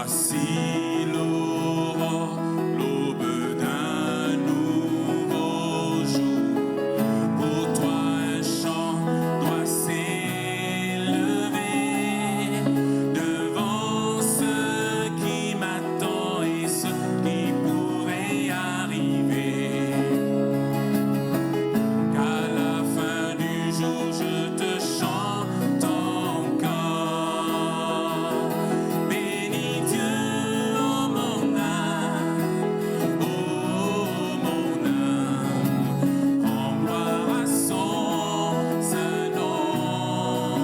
Voici l'aurore, l'aube d'un nouveau jour. Pour toi un chant doit s'élever devant ce qui m'attend et ce qui pourrait arriver. Qu'à la fin du jour je te chante encore. Bénis Dieu, oh mon âme, rends gloire à son saint nom.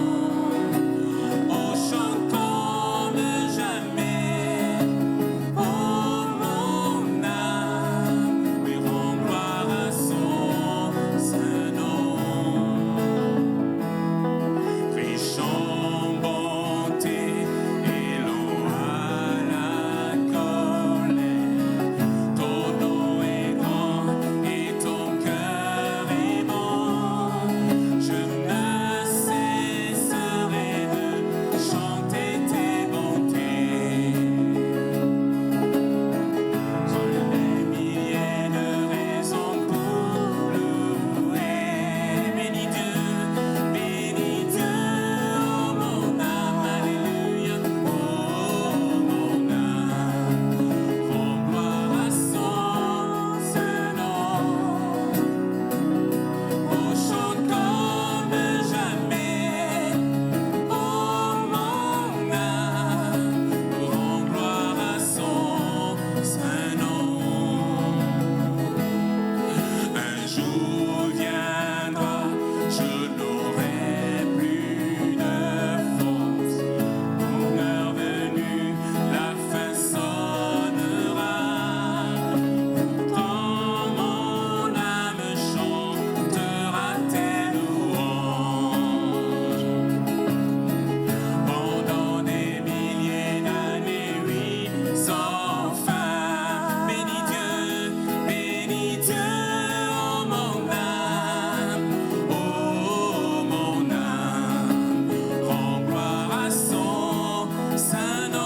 Oh, chante comme jamais, oh mon âme, mais rends gloire à son saint nom. Riche en bonté et lent à la colère, ton nom est grand et ton cœur est bon. Je ne cesserai de chanter tes bontés. J'en ai des milliers de raisons pour louer. Bénis Dieu, oh mon âme, alléluia, oh mon âme, rends gloire à son saint nom. Oh, chante comme jamais, oh mon âme, rends gloire à son saint nom. Un jour viendra, je n'aurai plus de force. Mon heure venue, la fin sonnera. Quand mon âme chantera tes louanges. Pendant des milliers d'années, oui, sans fin. Bénis Dieu, oh mon âme, rends gloire à son saint nom.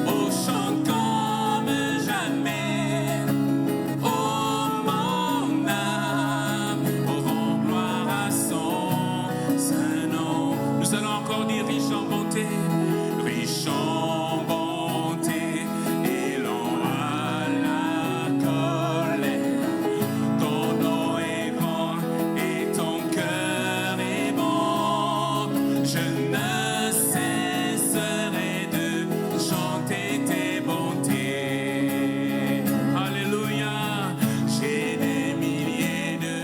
Oh, chante comme jamais, oh mon âme, rends gloire à son saint nom. Nous allons encore dire riche en bonté et lent à la colère. Ton nom est grand et ton cœur est bon. Je ne cesserai de chanter tes bontés. Alléluia, j'ai des milliers de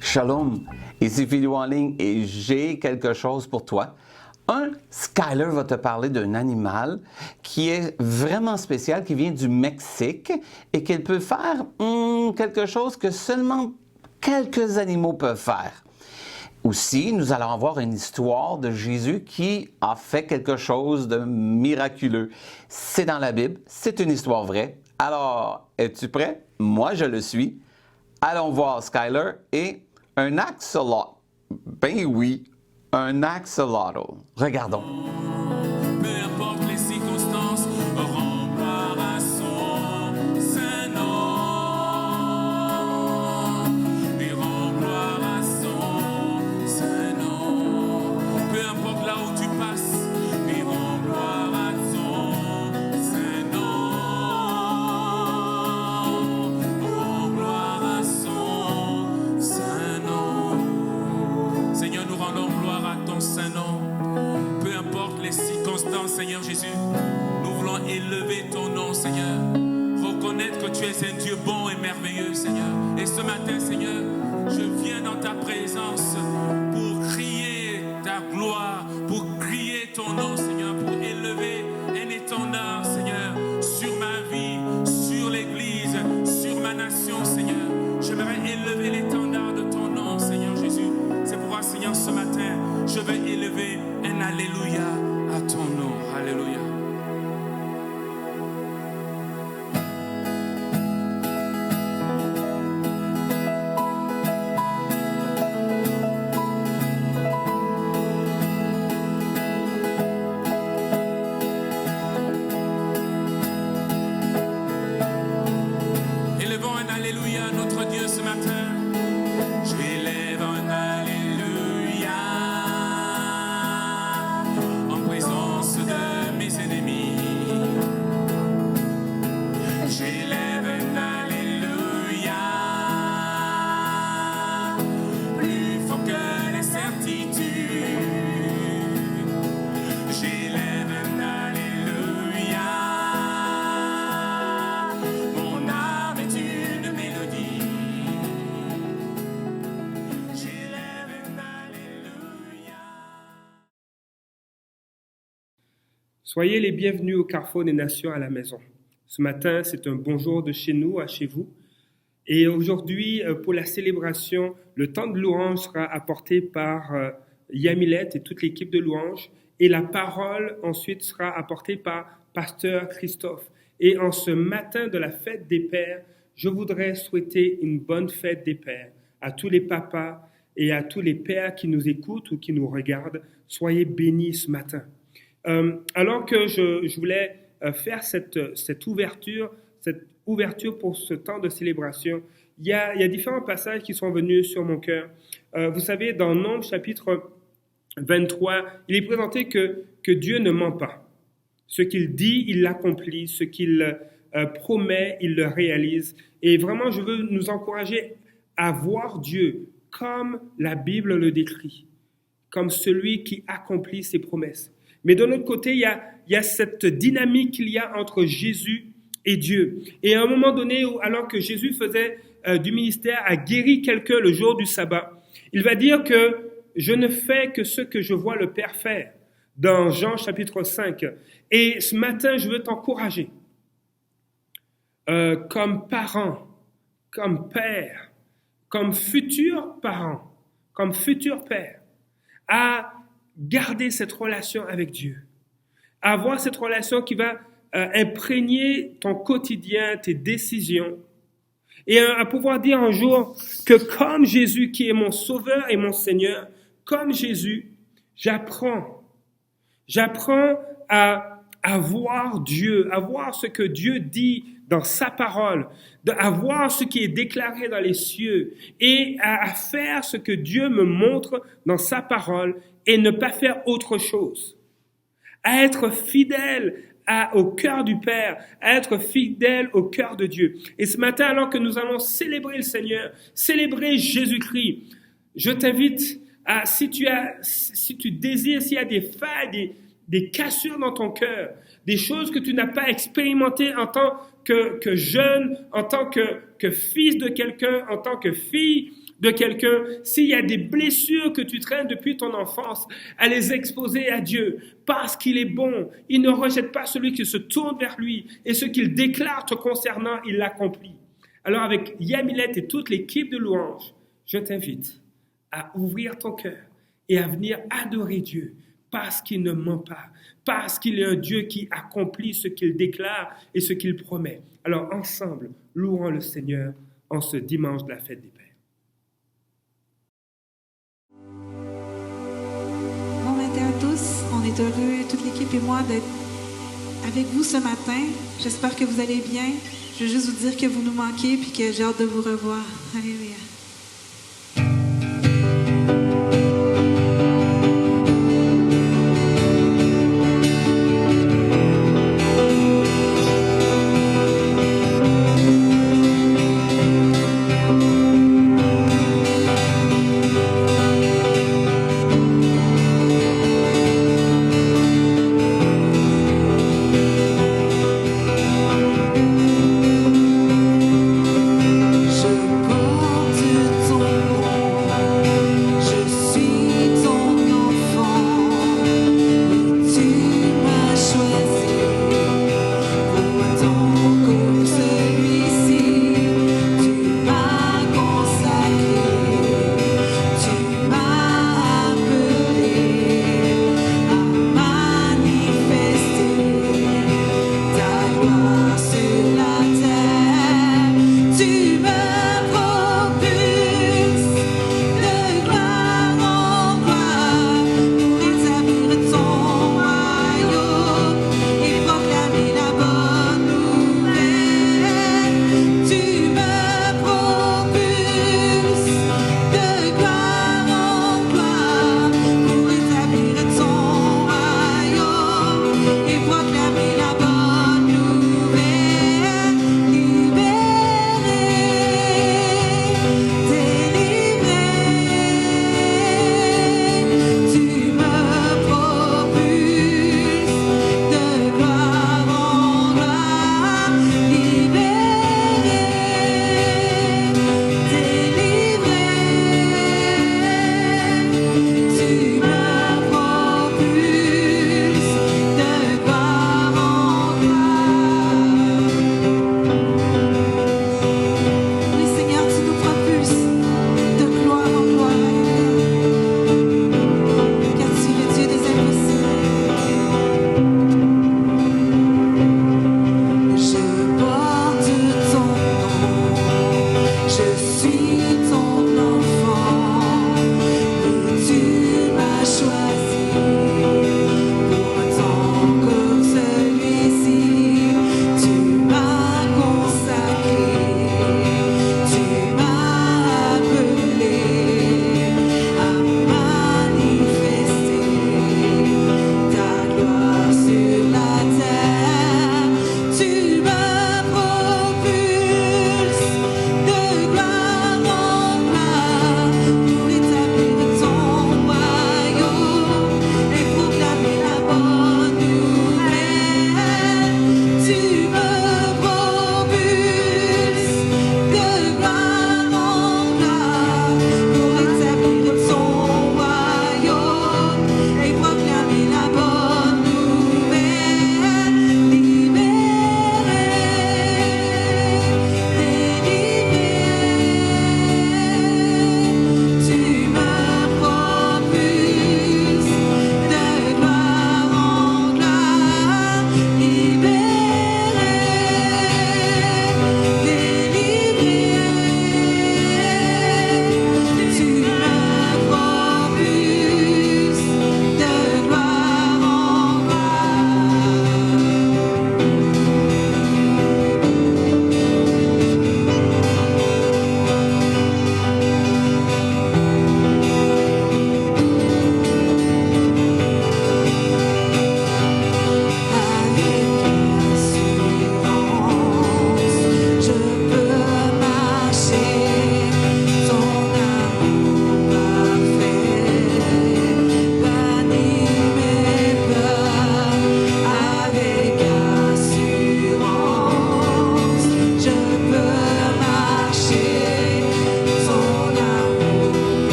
Shalom, ici Philou en ligne et j'ai quelque chose pour toi. Skyler va te parler d'un animal qui est vraiment spécial, qui vient du Mexique et qu'il peut faire quelque chose que seulement quelques animaux peuvent faire. Aussi, nous allons avoir une histoire de Jésus qui a fait quelque chose de miraculeux. C'est dans la Bible, c'est une histoire vraie. Alors, es-tu prêt? Moi, je le suis. Allons voir Skyler et un axolotl. Ben oui, un axolotl. Regardons. Peu importe les circonstances, rends gloire à son saint nom. Et rends gloire à son saint nom. Peu importe là où tu passes, et rends gloire à son saint nom. Rends gloire à son saint nom. Seigneur, nous rendons gloire à ton saint nom. Peu importe les circonstances, Seigneur Jésus, nous voulons élever ton nom, Seigneur. Reconnaître que tu es un Dieu bon et merveilleux, Seigneur. Et ce matin, Seigneur, je viens dans ta présence pour crier ta gloire, pour crier ton nom, Seigneur, pour élever un étendard, Seigneur, sur ma vie, sur l'Église, sur ma nation, Seigneur. J'aimerais élever l'étendard de ton nom, Seigneur Jésus. C'est pourquoi, Seigneur, ce matin, je vais élever un Alléluia à ton nom. Alléluia. Soyez les bienvenus au Carrefour des Nations à la maison. Ce matin, c'est un bonjour de chez nous à chez vous. Et aujourd'hui, pour la célébration, le temps de louange sera apporté par Yamilette et toute l'équipe de louange. Et la parole ensuite sera apportée par Pasteur Christophe. Et en ce matin de la fête des pères, je voudrais souhaiter une bonne fête des pères à tous les papas et à tous les pères qui nous écoutent ou qui nous regardent. Soyez bénis ce matin. Alors que je voulais faire cette ouverture pour ce temps de célébration, il y a différents passages qui sont venus sur mon cœur. Vous savez, dans Nombres chapitre 23, il est présenté que Dieu ne ment pas. Ce qu'il dit, il l'accomplit. Ce qu'il promet, il le réalise. Et vraiment, je veux nous encourager à voir Dieu comme la Bible le décrit, comme celui qui accomplit ses promesses. Mais de l'autre côté, il y a cette dynamique qu'il y a entre Jésus et Dieu. Et à un moment donné, alors que Jésus faisait du ministère, a guéri quelqu'un le jour du sabbat, il va dire que je ne fais que ce que je vois le Père faire, dans Jean chapitre 5. Et ce matin, je veux t'encourager, comme parent, comme père, comme futur parent, comme futur père, à garder cette relation avec Dieu, avoir cette relation qui va imprégner ton quotidien, tes décisions, et à pouvoir dire un jour que comme Jésus qui est mon sauveur et mon Seigneur, comme Jésus, j'apprends à voir Dieu, à voir ce que Dieu dit dans sa parole, à voir ce qui est déclaré dans les cieux et à faire ce que Dieu me montre dans sa parole et ne pas faire autre chose. À être fidèle au cœur du Père, à être fidèle au cœur de Dieu. Et ce matin, alors que nous allons célébrer le Seigneur, célébrer Jésus-Christ, je t'invite à, si tu désires, s'il y a des failles, des cassures dans ton cœur, des choses que tu n'as pas expérimentées en tant que jeune, en tant que fils de quelqu'un, en tant que fille de quelqu'un, s'il y a des blessures que tu traînes depuis ton enfance, à les exposer à Dieu, parce qu'il est bon. Il ne rejette pas celui qui se tourne vers lui, et ce qu'il déclare te concernant, il l'accomplit. Alors avec Yamilette et toute l'équipe de louanges, je t'invite à ouvrir ton cœur et à venir adorer Dieu, parce qu'il ne ment pas, parce qu'il est un Dieu qui accomplit ce qu'il déclare et ce qu'il promet. Alors ensemble, louons le Seigneur en ce dimanche de la fête des Pères. Bon matin à tous, on est heureux, toute l'équipe et moi, d'être avec vous ce matin. J'espère que vous allez bien. Je veux juste vous dire que vous nous manquez et que j'ai hâte de vous revoir. Alléluia. Je porte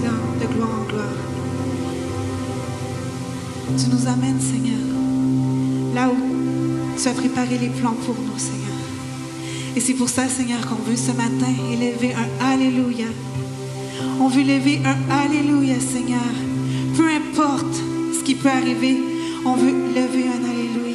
de gloire en gloire. Tu nous amènes, Seigneur, là où tu as préparé les plans pour nous, Seigneur. Et c'est pour ça, Seigneur, qu'on veut ce matin élever un Alléluia. On veut lever un Alléluia, Seigneur. Peu importe ce qui peut arriver, on veut lever un Alléluia.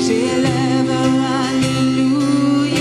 J'élève, Alléluia.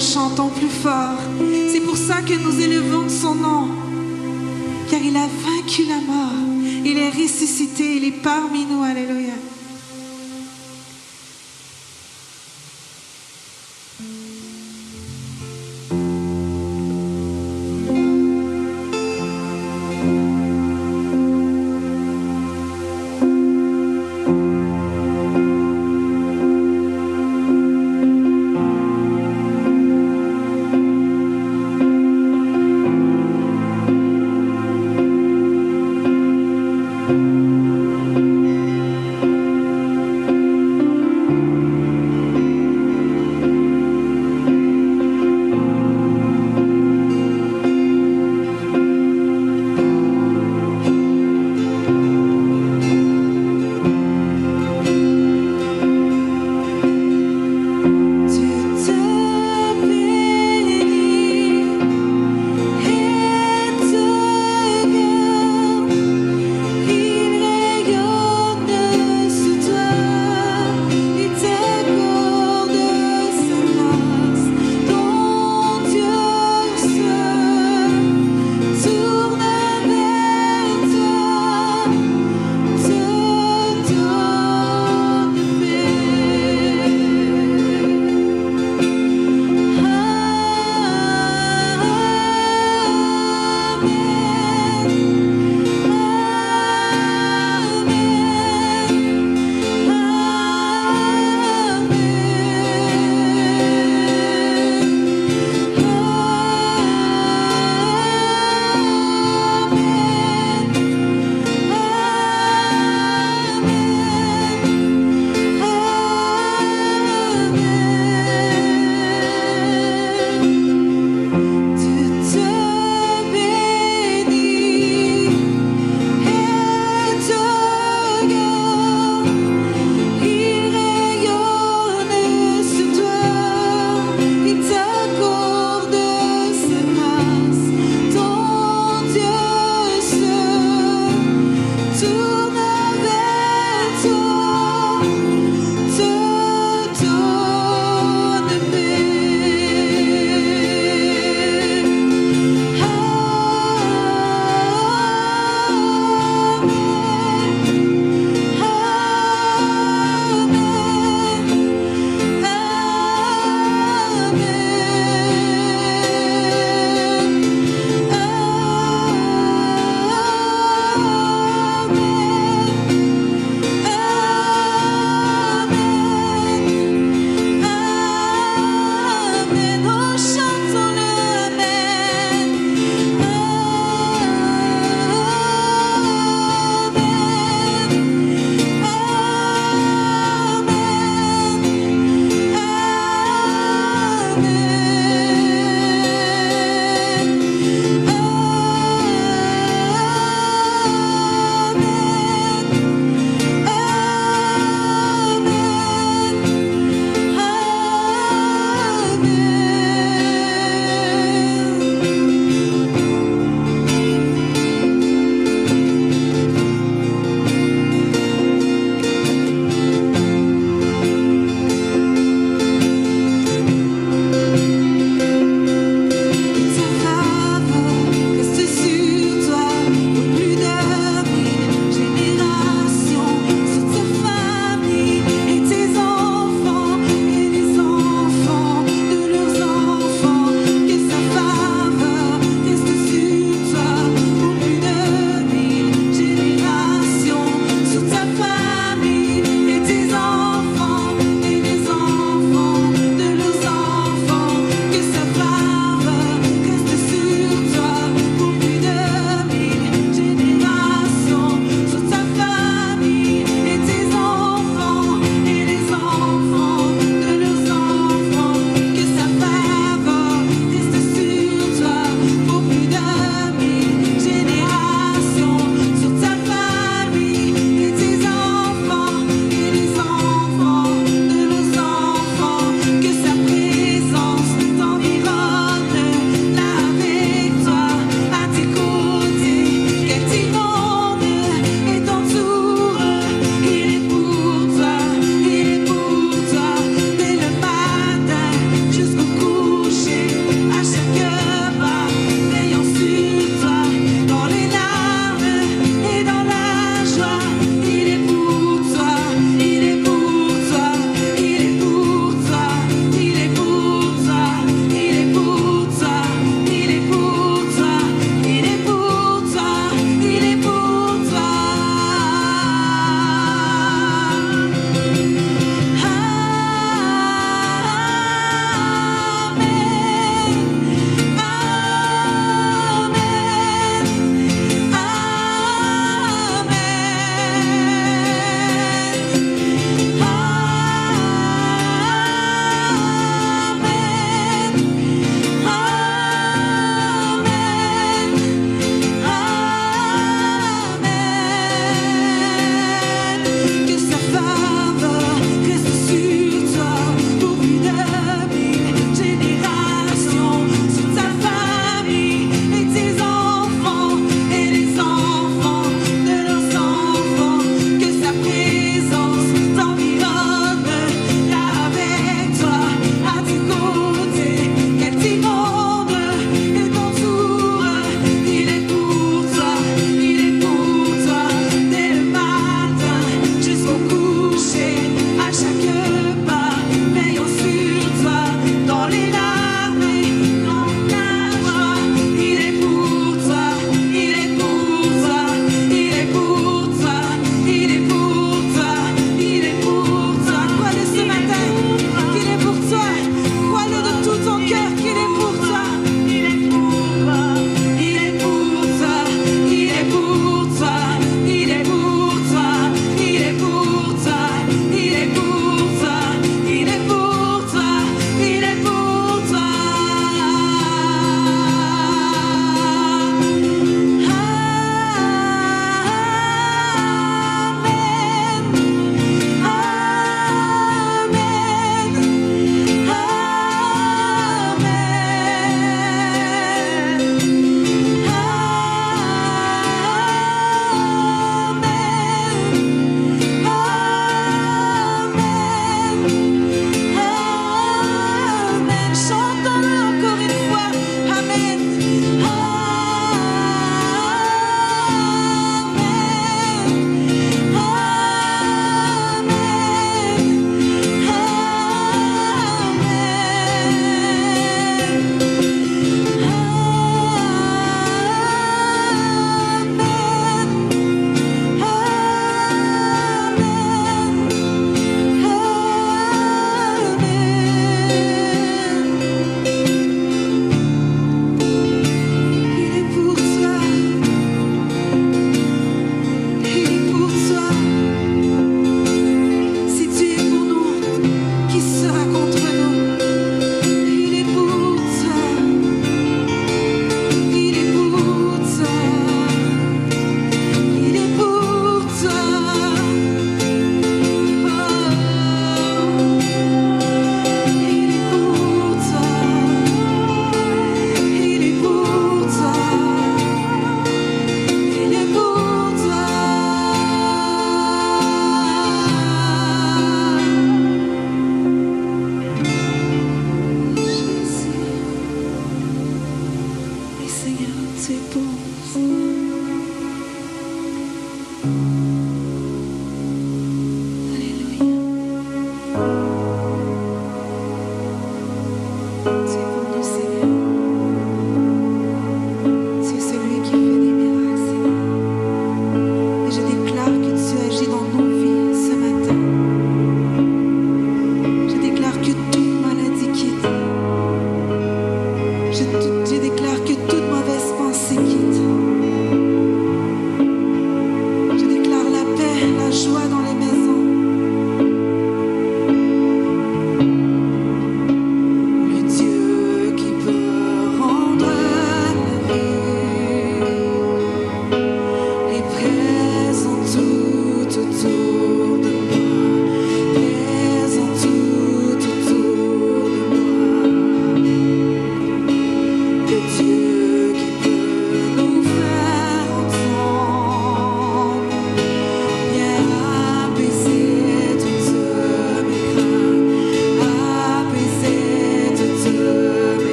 Chantons plus fort. C'est pour ça que nous élevons son nom. Car il a vaincu la mort. Il est ressuscité. Il est parmi nous. Alléluia.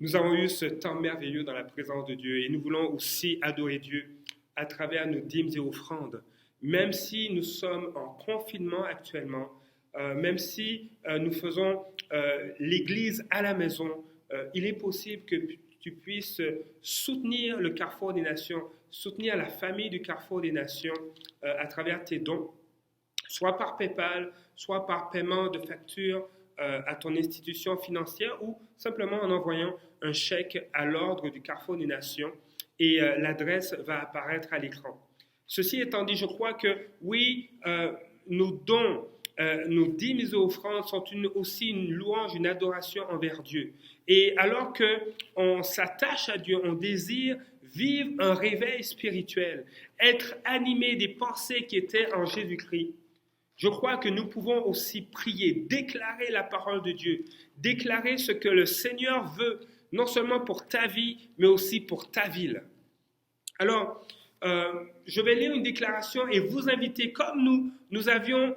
Nous avons eu ce temps merveilleux dans la présence de Dieu et nous voulons aussi adorer Dieu à travers nos dîmes et offrandes. Même si nous sommes en confinement actuellement, même si nous faisons l'église à la maison, il est possible que tu puisses soutenir le Carrefour des Nations, soutenir la famille du Carrefour des Nations à travers tes dons, soit par PayPal, soit par paiement de facture à ton institution financière ou simplement en envoyant un chèque à l'ordre du Carrefour des Nations et l'adresse va apparaître à l'écran. Ceci étant dit, je crois que oui, nos dons, nos dîmes et offrandes sont aussi une louange, une adoration envers Dieu. Et alors qu'on s'attache à Dieu, on désire vivre un réveil spirituel, être animé des pensées qui étaient en Jésus-Christ, je crois que nous pouvons aussi prier, déclarer la parole de Dieu, déclarer ce que le Seigneur veut, non seulement pour ta vie, mais aussi pour ta ville. Alors, je vais lire une déclaration et vous inviter, comme nous avions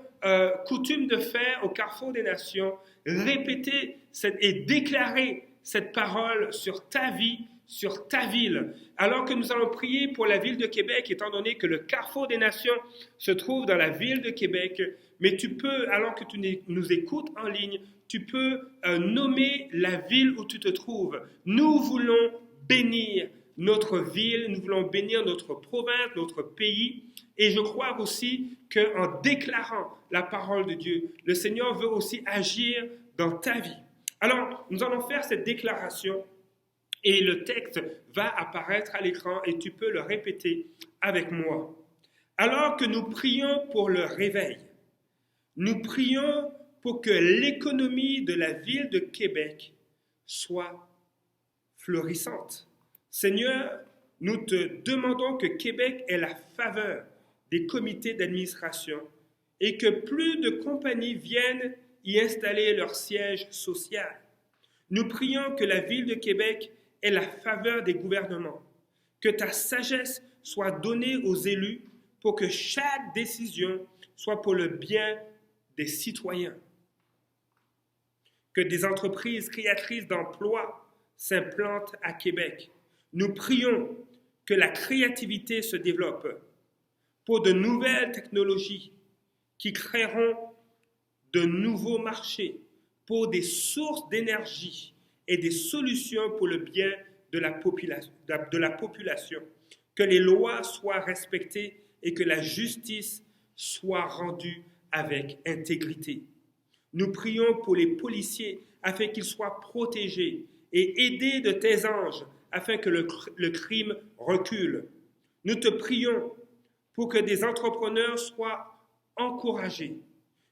coutume de faire au Carrefour des Nations, répéter et déclarer cette parole sur ta vie, sur ta ville. Alors que nous allons prier pour la ville de Québec, étant donné que le Carrefour des Nations se trouve dans la ville de Québec, mais tu peux, alors que tu nous écoutes en ligne, tu peux nommer la ville où tu te trouves. Nous voulons bénir notre ville, nous voulons bénir notre province, notre pays, et je crois aussi qu'en déclarant la parole de Dieu, le Seigneur veut aussi agir dans ta vie. Alors, nous allons faire cette déclaration et le texte va apparaître à l'écran et tu peux le répéter avec moi. Alors que nous prions pour le réveil, nous prions pour que l'économie de la ville de Québec soit florissante. Seigneur, nous te demandons que Québec ait la faveur des comités d'administration et que plus de compagnies viennent y installer leur siège social. Nous prions que la ville de Québec ait la faveur des gouvernements, que ta sagesse soit donnée aux élus pour que chaque décision soit pour le bien des citoyens, que des entreprises créatrices d'emplois s'implantent à Québec. Nous prions que la créativité se développe pour de nouvelles technologies qui créeront de nouveaux marchés, pour des sources d'énergie et des solutions pour le bien de la population, que les lois soient respectées et que la justice soit rendue avec intégrité. Nous prions pour les policiers afin qu'ils soient protégés et aidés de tes anges afin que le crime recule. Nous te prions pour que des entrepreneurs soient encouragés,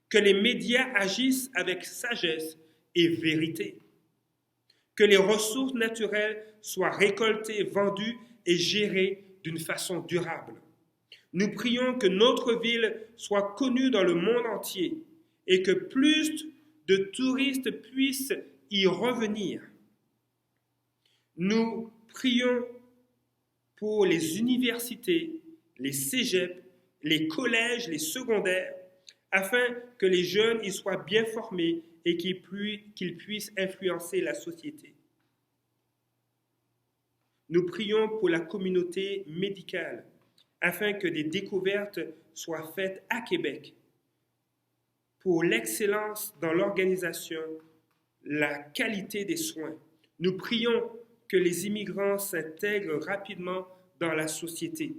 que les médias agissent avec sagesse et vérité, que les ressources naturelles soient récoltées, vendues et gérées d'une façon durable. Nous prions que notre ville soit connue dans le monde entier et que plus de touristes puissent y revenir. Nous prions pour les universités, les cégeps, les collèges, les secondaires, afin que les jeunes y soient bien formés et qu'ils puissent influencer la société. Nous prions pour la communauté médicale, afin que des découvertes soient faites à Québec, pour l'excellence dans l'organisation, la qualité des soins. Nous prions que les immigrants s'intègrent rapidement dans la société,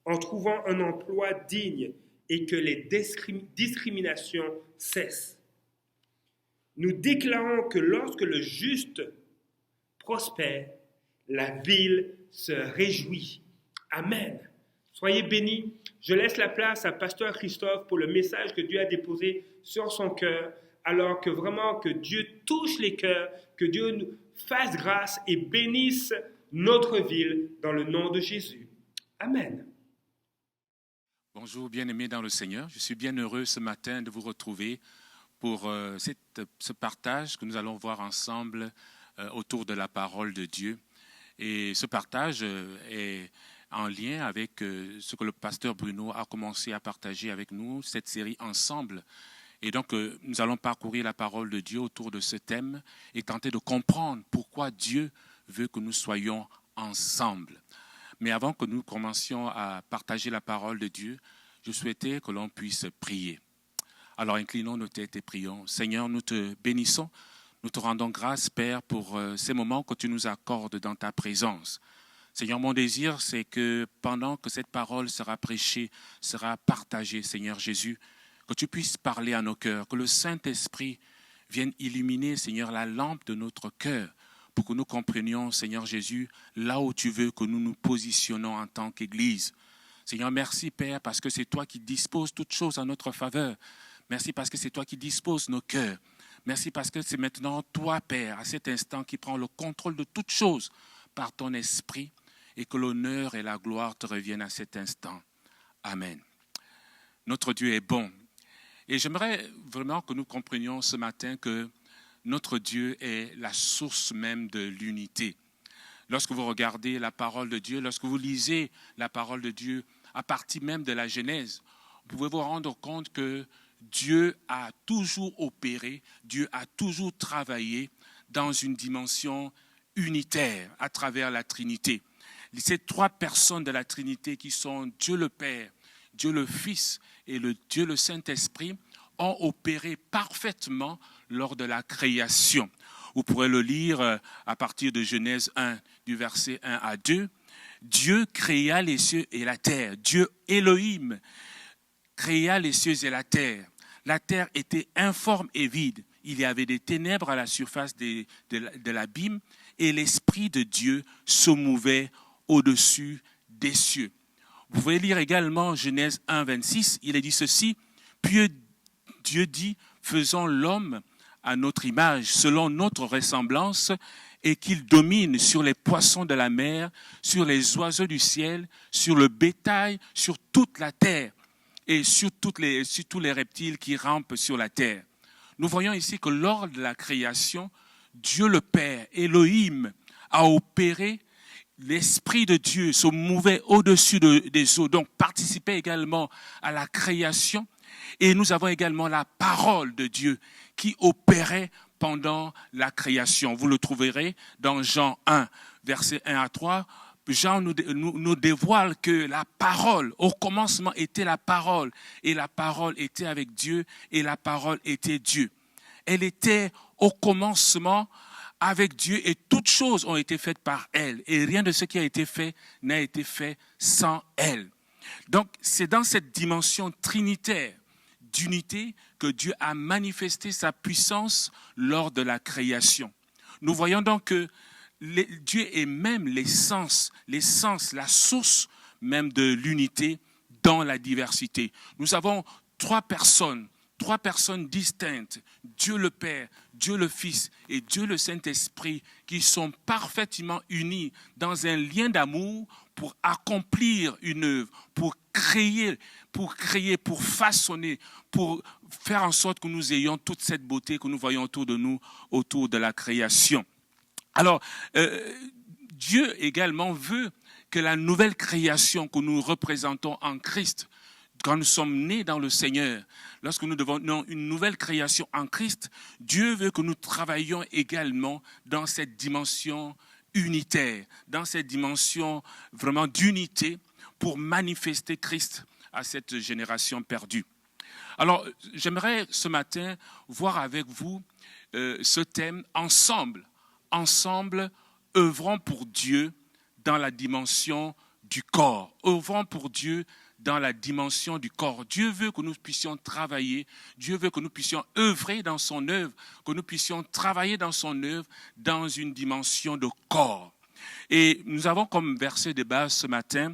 en trouvant un emploi digne et que les discriminations cessent. Nous déclarons que lorsque le juste prospère, la ville se réjouit. Amen. Soyez bénis. Je laisse la place à Pasteur Christophe pour le message que Dieu a déposé sur son cœur, alors que vraiment que Dieu touche les cœurs, que Dieu nous fasse grâce et bénisse notre ville dans le nom de Jésus. Amen. Bonjour bien-aimés dans le Seigneur. Je suis bien heureux ce matin de vous retrouver pour ce partage que nous allons voir ensemble autour de la parole de Dieu. Et ce partage est en lien avec ce que le pasteur Bruno a commencé à partager avec nous, cette série Ensemble. Et donc, nous allons parcourir la parole de Dieu autour de ce thème et tenter de comprendre pourquoi Dieu veut que nous soyons ensemble. Mais avant que nous commencions à partager la parole de Dieu, je souhaitais que l'on puisse prier. Alors, inclinons nos têtes et prions. Seigneur, nous te bénissons. Nous te rendons grâce, Père, pour ces moments que tu nous accordes dans ta présence. Seigneur, mon désir, c'est que pendant que cette parole sera prêchée, sera partagée, Seigneur Jésus, que tu puisses parler à nos cœurs, que le Saint-Esprit vienne illuminer, Seigneur, la lampe de notre cœur, pour que nous comprenions, Seigneur Jésus, là où tu veux que nous nous positionnons en tant qu'Église. Seigneur, merci, Père, parce que c'est toi qui disposes toutes choses en notre faveur. Merci parce que c'est toi qui disposes nos cœurs. Merci parce que c'est maintenant toi, Père, à cet instant, qui prends le contrôle de toutes choses par ton esprit et que l'honneur et la gloire te reviennent à cet instant. Amen. Notre Dieu est bon. Et j'aimerais vraiment que nous comprenions ce matin que notre Dieu est la source même de l'unité. Lorsque vous regardez la parole de Dieu, lorsque vous lisez la parole de Dieu à partir même de la Genèse, vous pouvez vous rendre compte que Dieu a toujours opéré, Dieu a toujours travaillé dans une dimension unitaire à travers la Trinité. Ces trois personnes de la Trinité qui sont Dieu le Père, Dieu le Fils et Dieu le Saint-Esprit ont opéré parfaitement lors de la création. Vous pourrez le lire à partir de Genèse 1, du verset 1 à 2. Dieu créa les cieux et la terre. Dieu Elohim créa les cieux et la terre. La terre était informe et vide. Il y avait des ténèbres à la surface de l'abîme et l'Esprit de Dieu se mouvait au-dessus des cieux. Vous pouvez lire également Genèse 1, 26. Il est dit ceci, « Puis Dieu dit, faisons l'homme à notre image, selon notre ressemblance, et qu'il domine sur les poissons de la mer, sur les oiseaux du ciel, sur le bétail, sur toute la terre, et sur tous les reptiles qui rampent sur la terre. » Nous voyons ici que lors de la création, Dieu le Père, Elohim, a opéré. L'Esprit de Dieu se mouvait au-dessus des eaux, donc participait également à la création. Et nous avons également la parole de Dieu qui opérait pendant la création. Vous le trouverez dans Jean 1, versets 1 à 3. Jean nous dévoile que la parole, au commencement était la parole, et la parole était avec Dieu, et la parole était Dieu. Elle était au commencement avec Dieu et toutes choses ont été faites par elle. Et rien de ce qui a été fait n'a été fait sans elle. Donc, c'est dans cette dimension trinitaire d'unité que Dieu a manifesté sa puissance lors de la création. Nous voyons donc que Dieu est même l'essence, la source même de l'unité dans la diversité. Nous avons trois personnes distinctes, Dieu le Père, Dieu le Fils et Dieu le Saint-Esprit, qui sont parfaitement unis dans un lien d'amour pour accomplir une œuvre, pour créer, pour façonner, pour faire en sorte que nous ayons toute cette beauté que nous voyons autour de nous, autour de la création. Alors, Dieu également veut que la nouvelle création que nous représentons en Christ, quand nous sommes nés dans le Seigneur, lorsque nous devenons une nouvelle création en Christ, Dieu veut que nous travaillions également dans cette dimension unitaire, dans cette dimension vraiment d'unité pour manifester Christ à cette génération perdue. Alors, j'aimerais ce matin voir avec vous ce thème ensemble, œuvrons pour Dieu dans la dimension du corps, œuvrons pour Dieu dans la dimension du corps. Dieu veut que nous puissions travailler, Dieu veut que nous puissions œuvrer dans son œuvre, que nous puissions travailler dans son œuvre dans une dimension de corps. Et nous avons comme verset de base ce matin,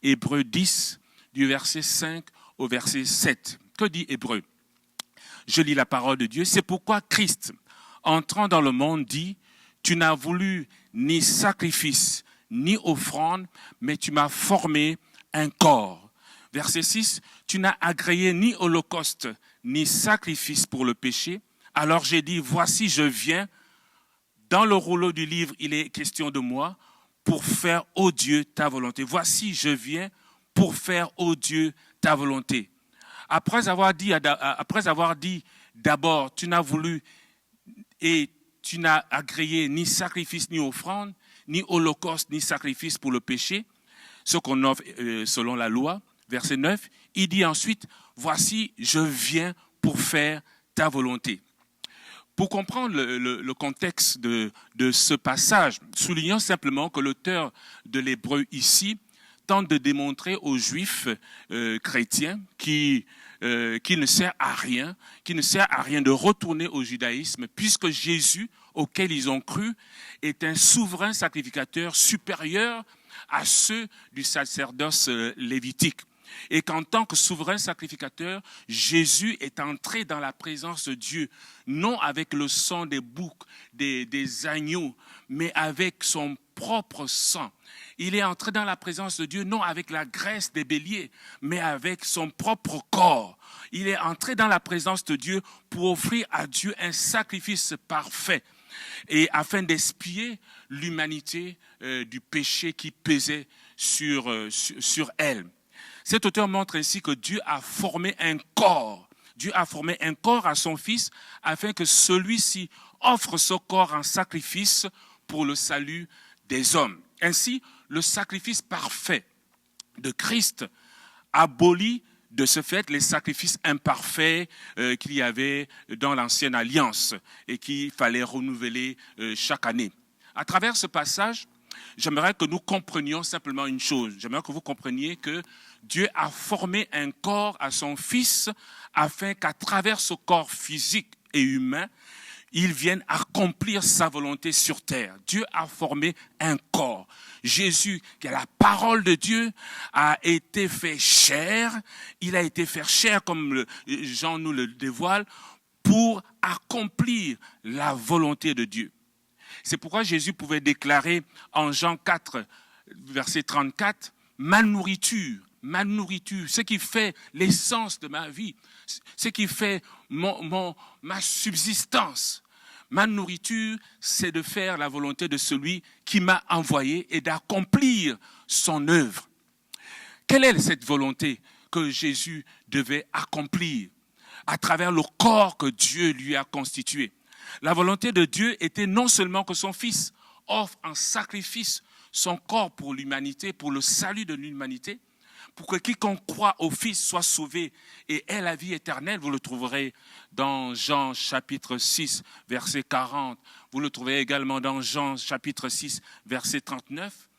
Hébreux 10, du verset 5 au verset 7. Que dit Hébreux? Je lis la parole de Dieu. C'est pourquoi Christ, entrant dans le monde, dit, « Tu n'as voulu ni sacrifice, ni offrande, mais tu m'as formé un corps. » Verset 6, « Tu n'as agréé ni holocauste, ni sacrifice pour le péché. Alors j'ai dit, voici je viens. » Dans le rouleau du livre, il est question de moi, pour faire, ô Dieu, ta volonté. Voici je viens pour faire, ô Dieu, ta volonté. Après avoir dit d'abord, tu n'as voulu et tu n'as agréé ni sacrifice ni offrande, ni holocauste, ni sacrifice pour le péché, ce qu'on offre selon la loi, verset 9, il dit ensuite, voici, je viens pour faire ta volonté. Pour comprendre le contexte de ce passage, soulignons simplement que l'auteur de l'Hébreu ici tente de démontrer aux Juifs chrétiens qui ne sert à rien de retourner au judaïsme, puisque Jésus, auquel ils ont cru, est un souverain sacrificateur supérieur à ceux du sacerdoce lévitique. Et qu'en tant que souverain sacrificateur, Jésus est entré dans la présence de Dieu, non avec le sang des boucs, des agneaux, mais avec son propre sang. Il est entré dans la présence de Dieu, non avec la graisse des béliers, mais avec son propre corps. Il est entré dans la présence de Dieu pour offrir à Dieu un sacrifice parfait, et afin d'expier l'humanité du péché qui pesait sur elle. Cet auteur montre ainsi que Dieu a formé un corps. Dieu a formé un corps à son Fils afin que celui-ci offre ce corps en sacrifice pour le salut des hommes. Ainsi, le sacrifice parfait de Christ abolit de ce fait les sacrifices imparfaits qu'il y avait dans l'ancienne alliance et qu'il fallait renouveler chaque année. À travers ce passage, j'aimerais que nous comprenions simplement une chose. J'aimerais que vous compreniez que Dieu a formé un corps à son Fils afin qu'à travers ce corps physique et humain, il vienne accomplir sa volonté sur terre. Dieu a formé un corps. Jésus, qui est la parole de Dieu, a été fait chair. Il a été fait chair, comme Jean nous le dévoile, pour accomplir la volonté de Dieu. C'est pourquoi Jésus pouvait déclarer en Jean 4, verset 34, « Ma nourriture, ce qui fait l'essence de ma vie, ce qui fait ma subsistance. Ma nourriture, c'est de faire la volonté de celui qui m'a envoyé et d'accomplir son œuvre. » Quelle est cette volonté que Jésus devait accomplir à travers le corps que Dieu lui a constitué? La volonté de Dieu était non seulement que son Fils offre en sacrifice son corps pour l'humanité, pour le salut de l'humanité, pour que quiconque croit au Fils soit sauvé et ait la vie éternelle. Vous le trouverez dans Jean chapitre 6, verset 40. Vous le trouverez également dans Jean chapitre 6, verset 39.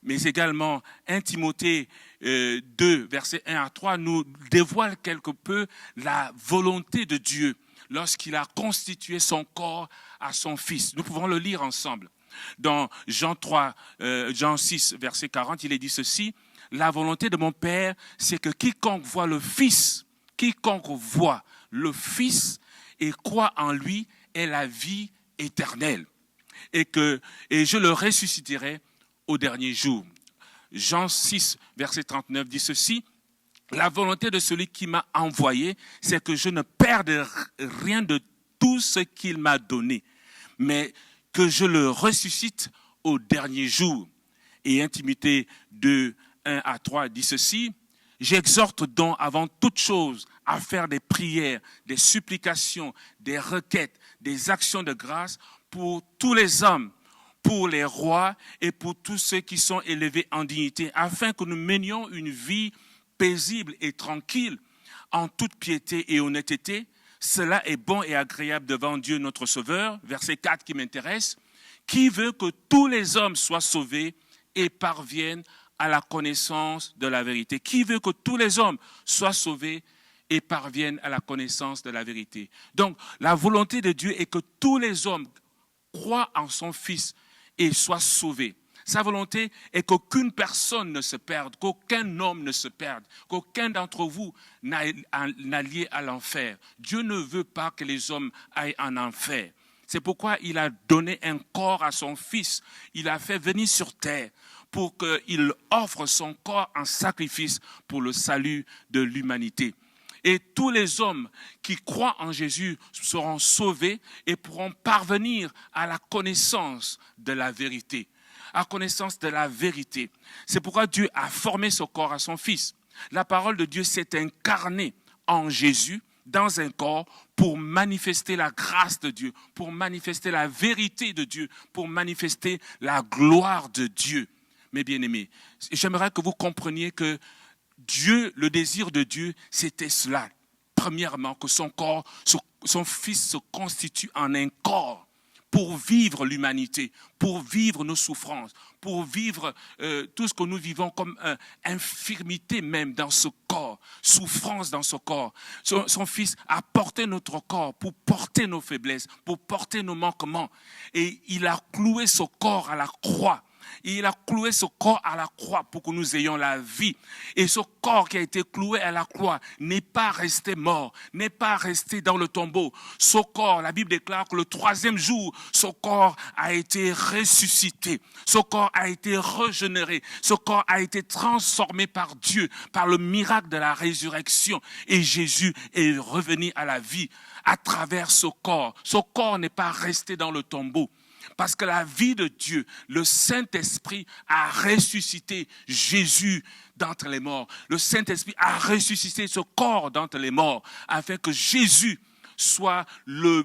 Mais également 1 Timothée 2, verset 1 à 3, nous dévoile quelque peu la volonté de Dieu lorsqu'il a constitué son corps à son Fils. Nous pouvons le lire ensemble. Dans Jean 6, verset 40, il est dit ceci: « La volonté de mon Père, c'est que quiconque voit le Fils et croit en lui ait la vie éternelle, et je le ressusciterai au dernier jour. » Jean 6, verset 39 dit ceci: « La volonté de celui qui m'a envoyé, c'est que je ne perde rien de tout ce qu'il m'a donné, mais que je le ressuscite au dernier jour. » Et Intimité 2, 1 à 3 dit ceci: « J'exhorte donc avant toute chose à faire des prières, des supplications, des requêtes, des actions de grâce pour tous les hommes, pour les rois et pour tous ceux qui sont élevés en dignité, afin que nous menions une vie paisible et tranquille, en toute piété et honnêteté. Cela est bon et agréable devant Dieu notre Sauveur. » Verset 4 qui m'intéresse. « Qui veut que tous les hommes soient sauvés et parviennent à la connaissance de la vérité. » Qui veut que tous les hommes soient sauvés et parviennent à la connaissance de la vérité. Donc, la volonté de Dieu est que tous les hommes croient en son Fils et soient sauvés. Sa volonté est qu'aucune personne ne se perde, qu'aucun homme ne se perde, qu'aucun d'entre vous n'allie à l'enfer. Dieu ne veut pas que les hommes aillent en enfer. C'est pourquoi il a donné un corps à son Fils. Il a fait venir sur terre pour qu'il offre son corps en sacrifice pour le salut de l'humanité. Et tous les hommes qui croient en Jésus seront sauvés et pourront parvenir à la connaissance de la vérité. À connaissance de la vérité. C'est pourquoi Dieu a formé ce corps à son Fils. La parole de Dieu s'est incarnée en Jésus, dans un corps, pour manifester la grâce de Dieu, pour manifester la vérité de Dieu, pour manifester la gloire de Dieu. Mes bien-aimés, j'aimerais que vous compreniez que Dieu, le désir de Dieu, c'était cela. Premièrement, que son corps, son Fils se constitue en un corps pour vivre l'humanité, pour vivre nos souffrances, pour vivre tout ce que nous vivons comme infirmité même dans ce corps, souffrance dans ce corps. Son Fils a porté notre corps pour porter nos faiblesses, pour porter nos manquements. Et il a cloué ce corps à la croix. Il a cloué ce corps à la croix pour que nous ayons la vie. Et ce corps qui a été cloué à la croix n'est pas resté mort, n'est pas resté dans le tombeau. Ce corps, la Bible déclare que le 3e jour, ce corps a été ressuscité. Ce corps a été régénéré. Ce corps a été transformé par Dieu, par le miracle de la résurrection. Et Jésus est revenu à la vie à travers ce corps. Ce corps n'est pas resté dans le tombeau. Parce que la vie de Dieu, le Saint-Esprit a ressuscité Jésus d'entre les morts. Le Saint-Esprit a ressuscité ce corps d'entre les morts afin que Jésus soit le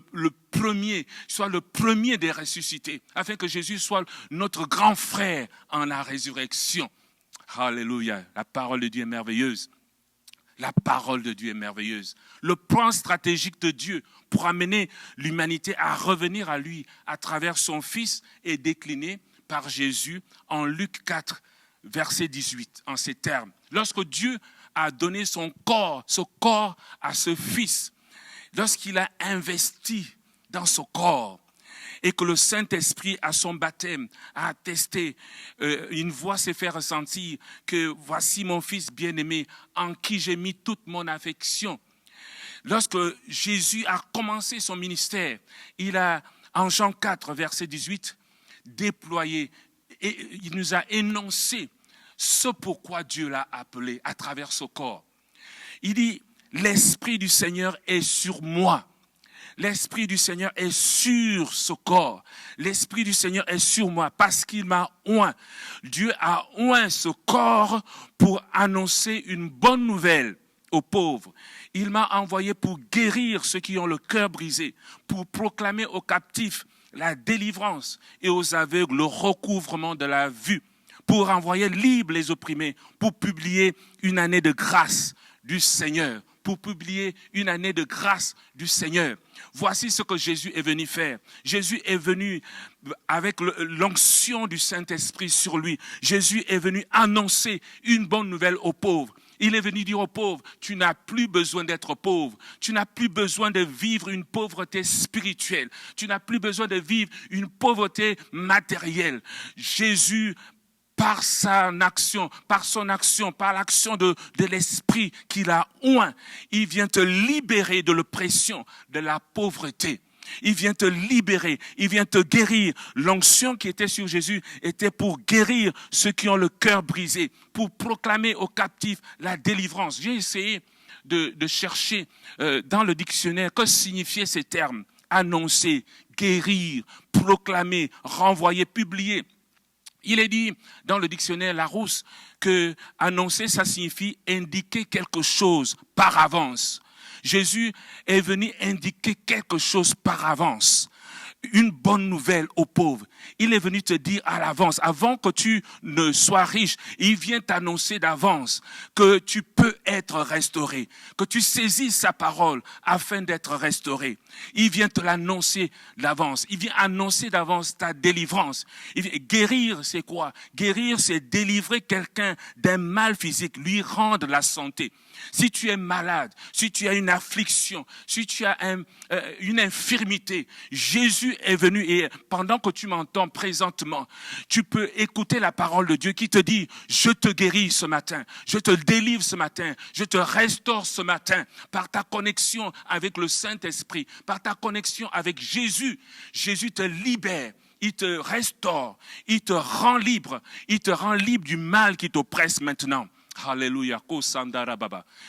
premier des ressuscités, afin que Jésus soit notre grand frère en la résurrection. Alléluia, la parole de Dieu est merveilleuse. La parole de Dieu est merveilleuse. Le plan stratégique de Dieu pour amener l'humanité à revenir à lui à travers son Fils est décliné par Jésus en Luc 4, verset 18, en ces termes. Lorsque Dieu a donné son corps, ce corps à ce Fils, lorsqu'il a investi dans ce corps, et que le Saint-Esprit, à son baptême, a attesté, une voix s'est fait ressentir que voici mon Fils bien-aimé en qui j'ai mis toute mon affection. Lorsque Jésus a commencé son ministère, il a, en Jean 4, verset 18, déployé, et il nous a énoncé ce pourquoi Dieu l'a appelé à travers ce corps. Il dit, l'Esprit du Seigneur est sur moi. L'Esprit du Seigneur est sur ce corps. L'Esprit du Seigneur est sur moi parce qu'il m'a oint. Dieu a oint ce corps pour annoncer une bonne nouvelle aux pauvres. Il m'a envoyé pour guérir ceux qui ont le cœur brisé, pour proclamer aux captifs la délivrance et aux aveugles le recouvrement de la vue, pour envoyer libres les opprimés, pour publier une année de grâce du Seigneur. Pour publier une année de grâce du Seigneur. Voici ce que Jésus est venu faire. Jésus est venu avec l'onction du Saint-Esprit sur lui. Jésus est venu annoncer une bonne nouvelle aux pauvres. Il est venu dire aux pauvres, tu n'as plus besoin d'être pauvre. Tu n'as plus besoin de vivre une pauvreté spirituelle. Tu n'as plus besoin de vivre une pauvreté matérielle. Jésus, par son action, par l'action de l'Esprit qu'il a oint, il vient te libérer de l'oppression, de la pauvreté. Il vient te libérer, il vient te guérir. L'onction qui était sur Jésus était pour guérir ceux qui ont le cœur brisé, pour proclamer aux captifs la délivrance. J'ai essayé de chercher dans le dictionnaire que signifiaient ces termes. Annoncer, guérir, proclamer, renvoyer, publier. Il est dit dans le dictionnaire Larousse que annoncer, ça signifie indiquer quelque chose par avance. Jésus est venu indiquer quelque chose par avance. Une bonne nouvelle aux pauvres. Il est venu te dire à l'avance, avant que tu ne sois riche, il vient t'annoncer d'avance que tu peux être restauré, que tu saisisses sa parole afin d'être restauré. Il vient te l'annoncer d'avance. Il vient annoncer d'avance ta délivrance. Guérir, c'est quoi? Guérir, c'est délivrer quelqu'un d'un mal physique, lui rendre la santé. Si tu es malade, si tu as une affliction, si tu as une infirmité, Jésus est venu et pendant que tu m'entends présentement, tu peux écouter la parole de Dieu qui te dit, je te guéris ce matin, je te délivre ce matin, je te restaure ce matin par ta connexion avec le Saint-Esprit, par ta connexion avec Jésus. Jésus te libère. Il te restaure, il te rend libre du mal qui t'oppresse maintenant. Alléluia.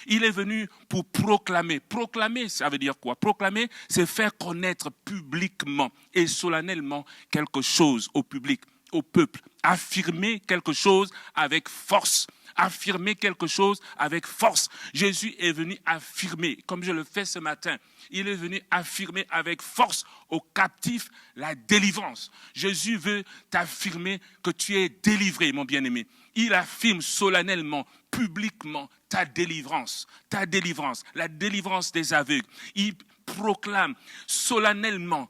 Il est venu pour proclamer. Proclamer, ça veut dire quoi? Proclamer, c'est faire connaître publiquement et solennellement quelque chose au public, au peuple. Affirmer quelque chose avec force. Affirmer quelque chose avec force. Jésus est venu affirmer, comme je le fais ce matin, il est venu affirmer avec force aux captifs la délivrance. Jésus veut t'affirmer que tu es délivré, mon bien-aimé. Il affirme solennellement, publiquement, ta délivrance, la délivrance des aveugles. Il proclame solennellement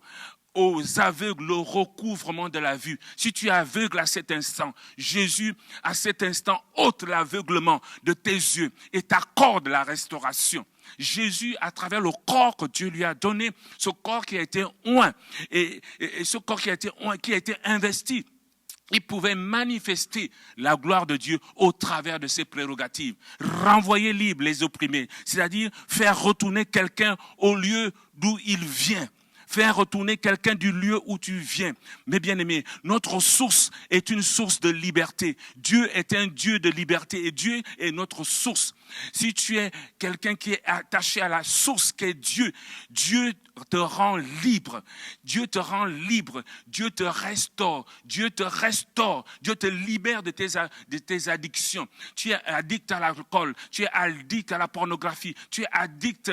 aux aveugles le recouvrement de la vue. Si tu es aveugle à cet instant, Jésus, à cet instant, ôte l'aveuglement de tes yeux et t'accorde la restauration. Jésus, à travers le corps que Dieu lui a donné, ce corps qui a été oint, et ce corps qui a été investi, il pouvait manifester la gloire de Dieu au travers de ses prérogatives. Renvoyer libre les opprimés, c'est-à-dire faire retourner quelqu'un au lieu d'où il vient. Faire retourner quelqu'un du lieu où tu viens. Mes bien-aimés, notre source est une source de liberté. Dieu est un Dieu de liberté et Dieu est notre source. Si tu es quelqu'un qui est attaché à la source qu'est Dieu, Dieu te rend libre. Dieu te rend libre. Dieu te restaure. Dieu te libère de tes addictions. Tu es addict à l'alcool. Tu es addict à la pornographie. Tu es addict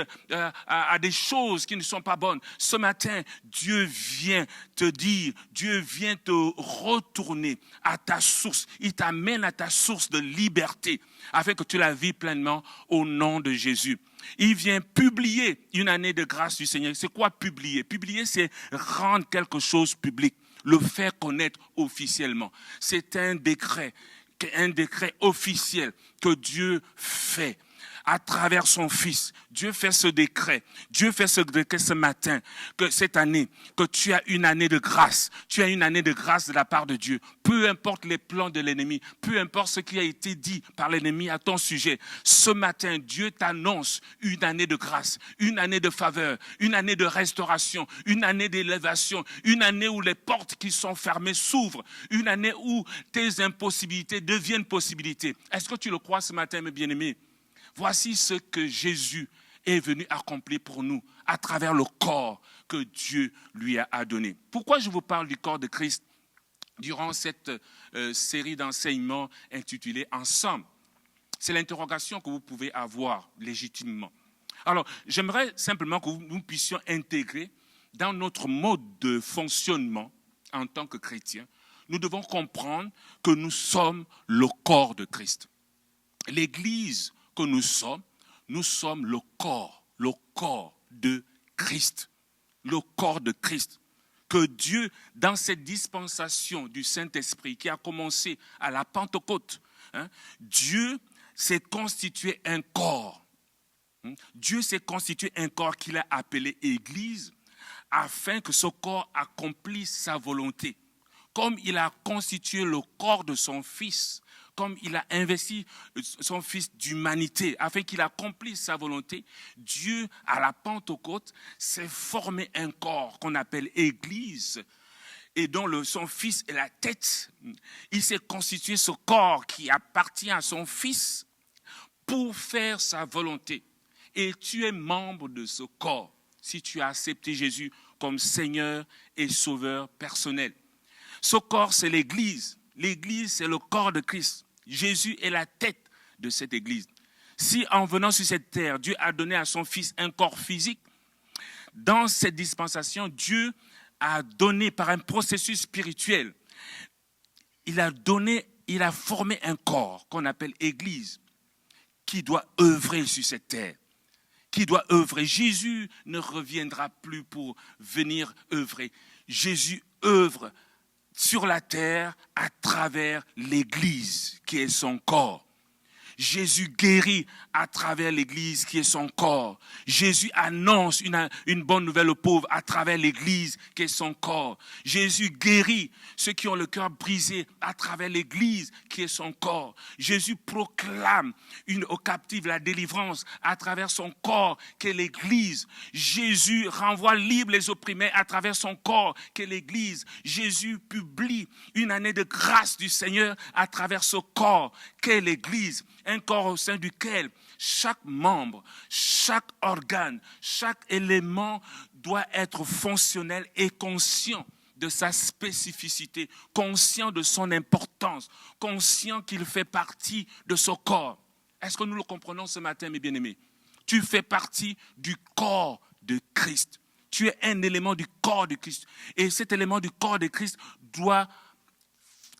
à des choses qui ne sont pas bonnes. Ce matin, Dieu vient te dire, Dieu vient te retourner à ta source. Il t'amène à ta source de liberté afin que tu la vis pleinement au nom de Jésus. Il vient publier une année de grâce du Seigneur. C'est quoi publier? Publier, c'est rendre quelque chose public, le faire connaître officiellement. C'est un décret officiel que Dieu fait à travers son Fils. Dieu fait ce décret. Dieu fait ce décret ce matin, que cette année, que tu as une année de grâce. Tu as une année de grâce de la part de Dieu. Peu importe les plans de l'ennemi, peu importe ce qui a été dit par l'ennemi à ton sujet, ce matin, Dieu t'annonce une année de grâce, une année de faveur, une année de restauration, une année d'élévation, une année où les portes qui sont fermées s'ouvrent, une année où tes impossibilités deviennent possibilités. Est-ce que tu le crois ce matin, mes bien-aimés? Voici ce que Jésus est venu accomplir pour nous à travers le corps que Dieu lui a donné. Pourquoi je vous parle du corps de Christ durant cette série d'enseignements intitulée « Ensemble ». C'est l'interrogation que vous pouvez avoir légitimement. Alors, j'aimerais simplement que nous puissions intégrer dans notre mode de fonctionnement en tant que chrétiens, nous devons comprendre que nous sommes le corps de Christ. L'Église que nous sommes le corps de Christ. Le corps de Christ. Que Dieu, dans cette dispensation du Saint-Esprit qui a commencé à la Pentecôte, Dieu s'est constitué un corps. Dieu s'est constitué un corps qu'il a appelé Église afin que ce corps accomplisse sa volonté. Comme il a constitué le corps de son Fils, comme il a investi son Fils d'humanité afin qu'il accomplisse sa volonté, Dieu, à la Pentecôte, s'est formé un corps qu'on appelle Église et dont son Fils est la tête. Il s'est constitué ce corps qui appartient à son Fils pour faire sa volonté. Et tu es membre de ce corps si tu as accepté Jésus comme Seigneur et Sauveur personnel. Ce corps, c'est l'Église. L'Église, c'est le corps de Christ. Jésus est la tête de cette Église. Si en venant sur cette terre, Dieu a donné à son Fils un corps physique, dans cette dispensation, Dieu a donné par un processus spirituel, il a formé un corps qu'on appelle Église, qui doit œuvrer sur cette terre, qui doit œuvrer. Jésus ne reviendra plus pour venir œuvrer. Jésus œuvre sur la terre à travers l'Église qui est son corps. Jésus guérit à travers l'Église qui est son corps. Jésus annonce une bonne nouvelle aux pauvres à travers l'Église qui est son corps. Jésus guérit ceux qui ont le cœur brisé à travers l'Église qui est son corps. Jésus proclame aux captifs la délivrance à travers son corps qui est l'Église. Jésus renvoie libres les opprimés à travers son corps qui est l'Église. Jésus publie une année de grâce du Seigneur à travers ce corps qui est l'Église. Un corps au sein duquel chaque membre, chaque organe, chaque élément doit être fonctionnel et conscient de sa spécificité, conscient de son importance, conscient qu'il fait partie de ce corps. Est-ce que nous le comprenons ce matin, mes bien-aimés? Tu fais partie du corps de Christ. Tu es un élément du corps de Christ. Et cet élément du corps de Christ doit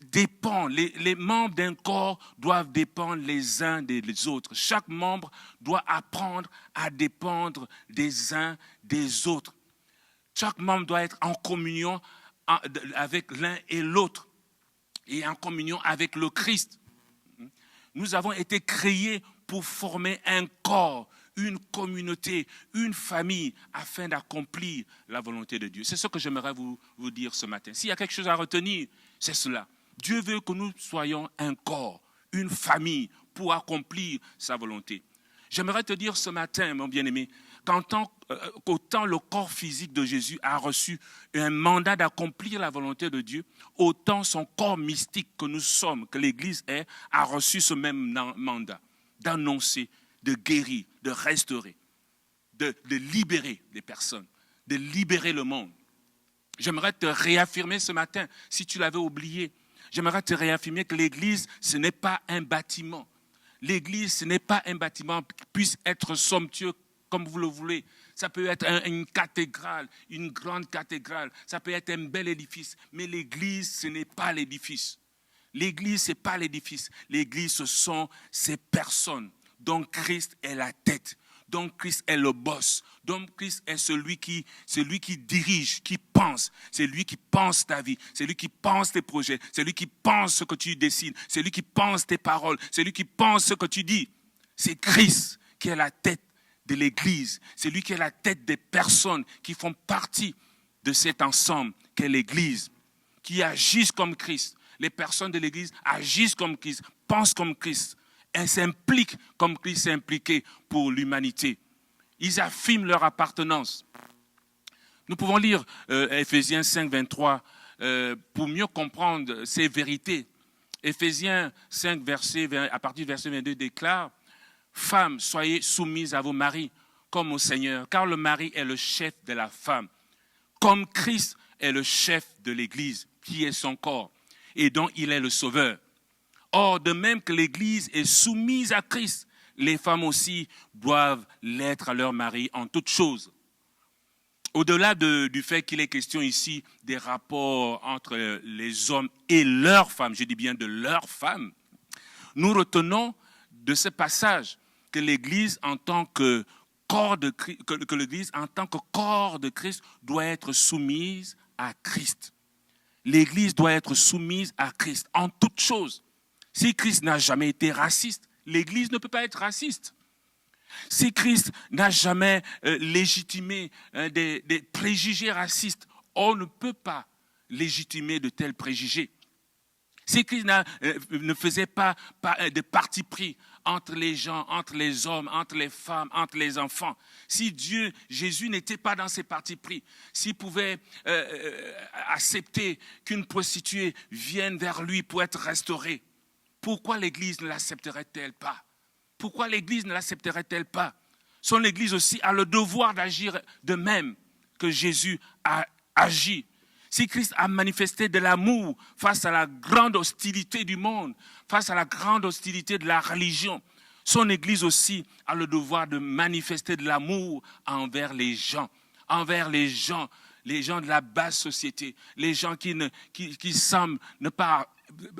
dépendre. Les membres d'un corps doivent dépendre les uns des autres. Chaque membre doit apprendre à dépendre des uns des autres. Chaque membre doit être en communion avec l'un et l'autre et en communion avec le Christ. Nous avons été créés pour former un corps, une communauté, une famille, afin d'accomplir la volonté de Dieu. C'est ce que j'aimerais vous dire ce matin. S'il y a quelque chose à retenir, c'est cela. Dieu veut que nous soyons un corps, une famille, pour accomplir sa volonté. J'aimerais te dire ce matin, mon bien-aimé, qu'autant le corps physique de Jésus a reçu un mandat d'accomplir la volonté de Dieu, autant son corps mystique que nous sommes, que l'Église est, a reçu ce même mandat d'annoncer, de guérir, de restaurer, de libérer les personnes, de libérer le monde. J'aimerais te réaffirmer ce matin, si tu l'avais oublié, j'aimerais te réaffirmer que l'Église, ce n'est pas un bâtiment. L'Église, ce n'est pas un bâtiment qui puisse être somptueux comme vous le voulez. Ça peut être une cathédrale, une grande cathédrale. Ça peut être un bel édifice. Mais l'Église, ce n'est pas l'édifice. L'Église, ce n'est pas l'édifice. L'Église, ce sont ces personnes dont Christ est la tête, dont Christ est le boss, dont Christ est celui qui dirige, qui pense. C'est lui qui pense ta vie, c'est lui qui pense tes projets, c'est lui qui pense ce que tu décides, c'est lui qui pense tes paroles, c'est lui qui pense ce que tu dis. C'est Christ qui est la tête de l'Église, c'est lui qui est la tête des personnes qui font partie de cet ensemble qu'est l'Église, qui agissent comme Christ. Les personnes de l'Église agissent comme Christ, pensent comme Christ. Elles s'impliquent comme Christ s'est impliqué pour l'humanité. Ils affirment leur appartenance. Nous pouvons lire Éphésiens 5, 23 pour mieux comprendre ces vérités. Éphésiens 5, à partir du verset 22 déclare « Femmes, soyez soumises à vos maris comme au Seigneur, car le mari est le chef de la femme, comme Christ est le chef de l'Église, qui est son corps, et dont il est le sauveur. Or, de même que l'Église est soumise à Christ, les femmes aussi doivent l'être à leur mari en toutes choses. » Au-delà du fait qu'il est question ici des rapports entre les hommes et leurs femmes, je dis bien de leurs femmes, nous retenons de ce passage que l'Église en tant que corps de Christ, que l'Église en tant que corps de Christ doit être soumise à Christ. L'Église doit être soumise à Christ en toutes choses. Si Christ n'a jamais été raciste, l'Église ne peut pas être raciste. Si Christ n'a jamais légitimé des préjugés racistes, on ne peut pas légitimer de tels préjugés. Si Christ ne faisait pas de parti pris entre les gens, entre les hommes, entre les femmes, entre les enfants, si Jésus n'était pas dans ces partis pris, s'il pouvait accepter qu'une prostituée vienne vers lui pour être restaurée, pourquoi l'Église ne l'accepterait-elle pas? Pourquoi l'Église ne l'accepterait-elle pas? L'Église aussi a le devoir d'agir de même que Jésus a agi. Si Christ a manifesté de l'amour face à la grande hostilité du monde, face à la grande hostilité de la religion, son Église aussi a le devoir de manifester de l'amour envers les gens de la basse société, les gens qui semblent ne pas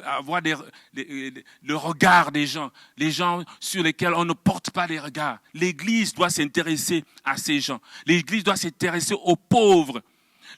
avoir le regard des gens, les gens sur lesquels on ne porte pas les regards. L'Église doit s'intéresser à ces gens. L'Église doit s'intéresser aux pauvres.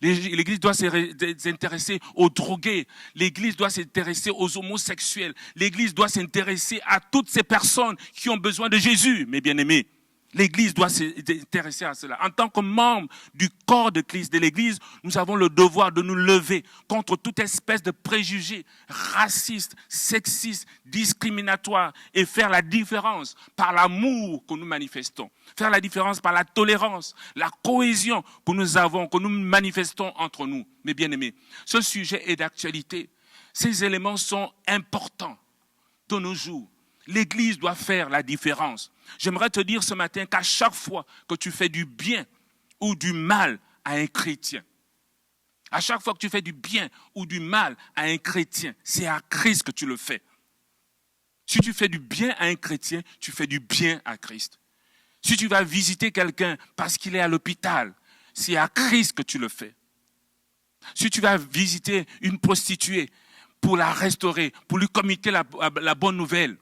L'Église doit s'intéresser aux drogués. L'Église doit s'intéresser aux homosexuels. L'Église doit s'intéresser à toutes ces personnes qui ont besoin de Jésus, mes bien-aimés. L'Église doit s'intéresser à cela. En tant que membre du corps de Christ, de l'Église, nous avons le devoir de nous lever contre toute espèce de préjugés racistes, sexistes, discriminatoires et faire la différence par l'amour que nous manifestons. Faire la différence par la tolérance, la cohésion que nous avons, que nous manifestons entre nous. Mes bien-aimés, ce sujet est d'actualité. Ces éléments sont importants de nos jours. L'Église doit faire la différence. J'aimerais te dire ce matin qu'à chaque fois que tu fais du bien ou du mal à un chrétien, À chaque fois que tu fais du bien ou du mal à un chrétien, c'est à Christ que tu le fais. Si tu fais du bien à un chrétien, tu fais du bien à Christ. Si tu vas visiter quelqu'un parce qu'il est à l'hôpital, c'est à Christ que tu le fais. Si tu vas visiter une prostituée pour la restaurer, pour lui communiquer la bonne nouvelle,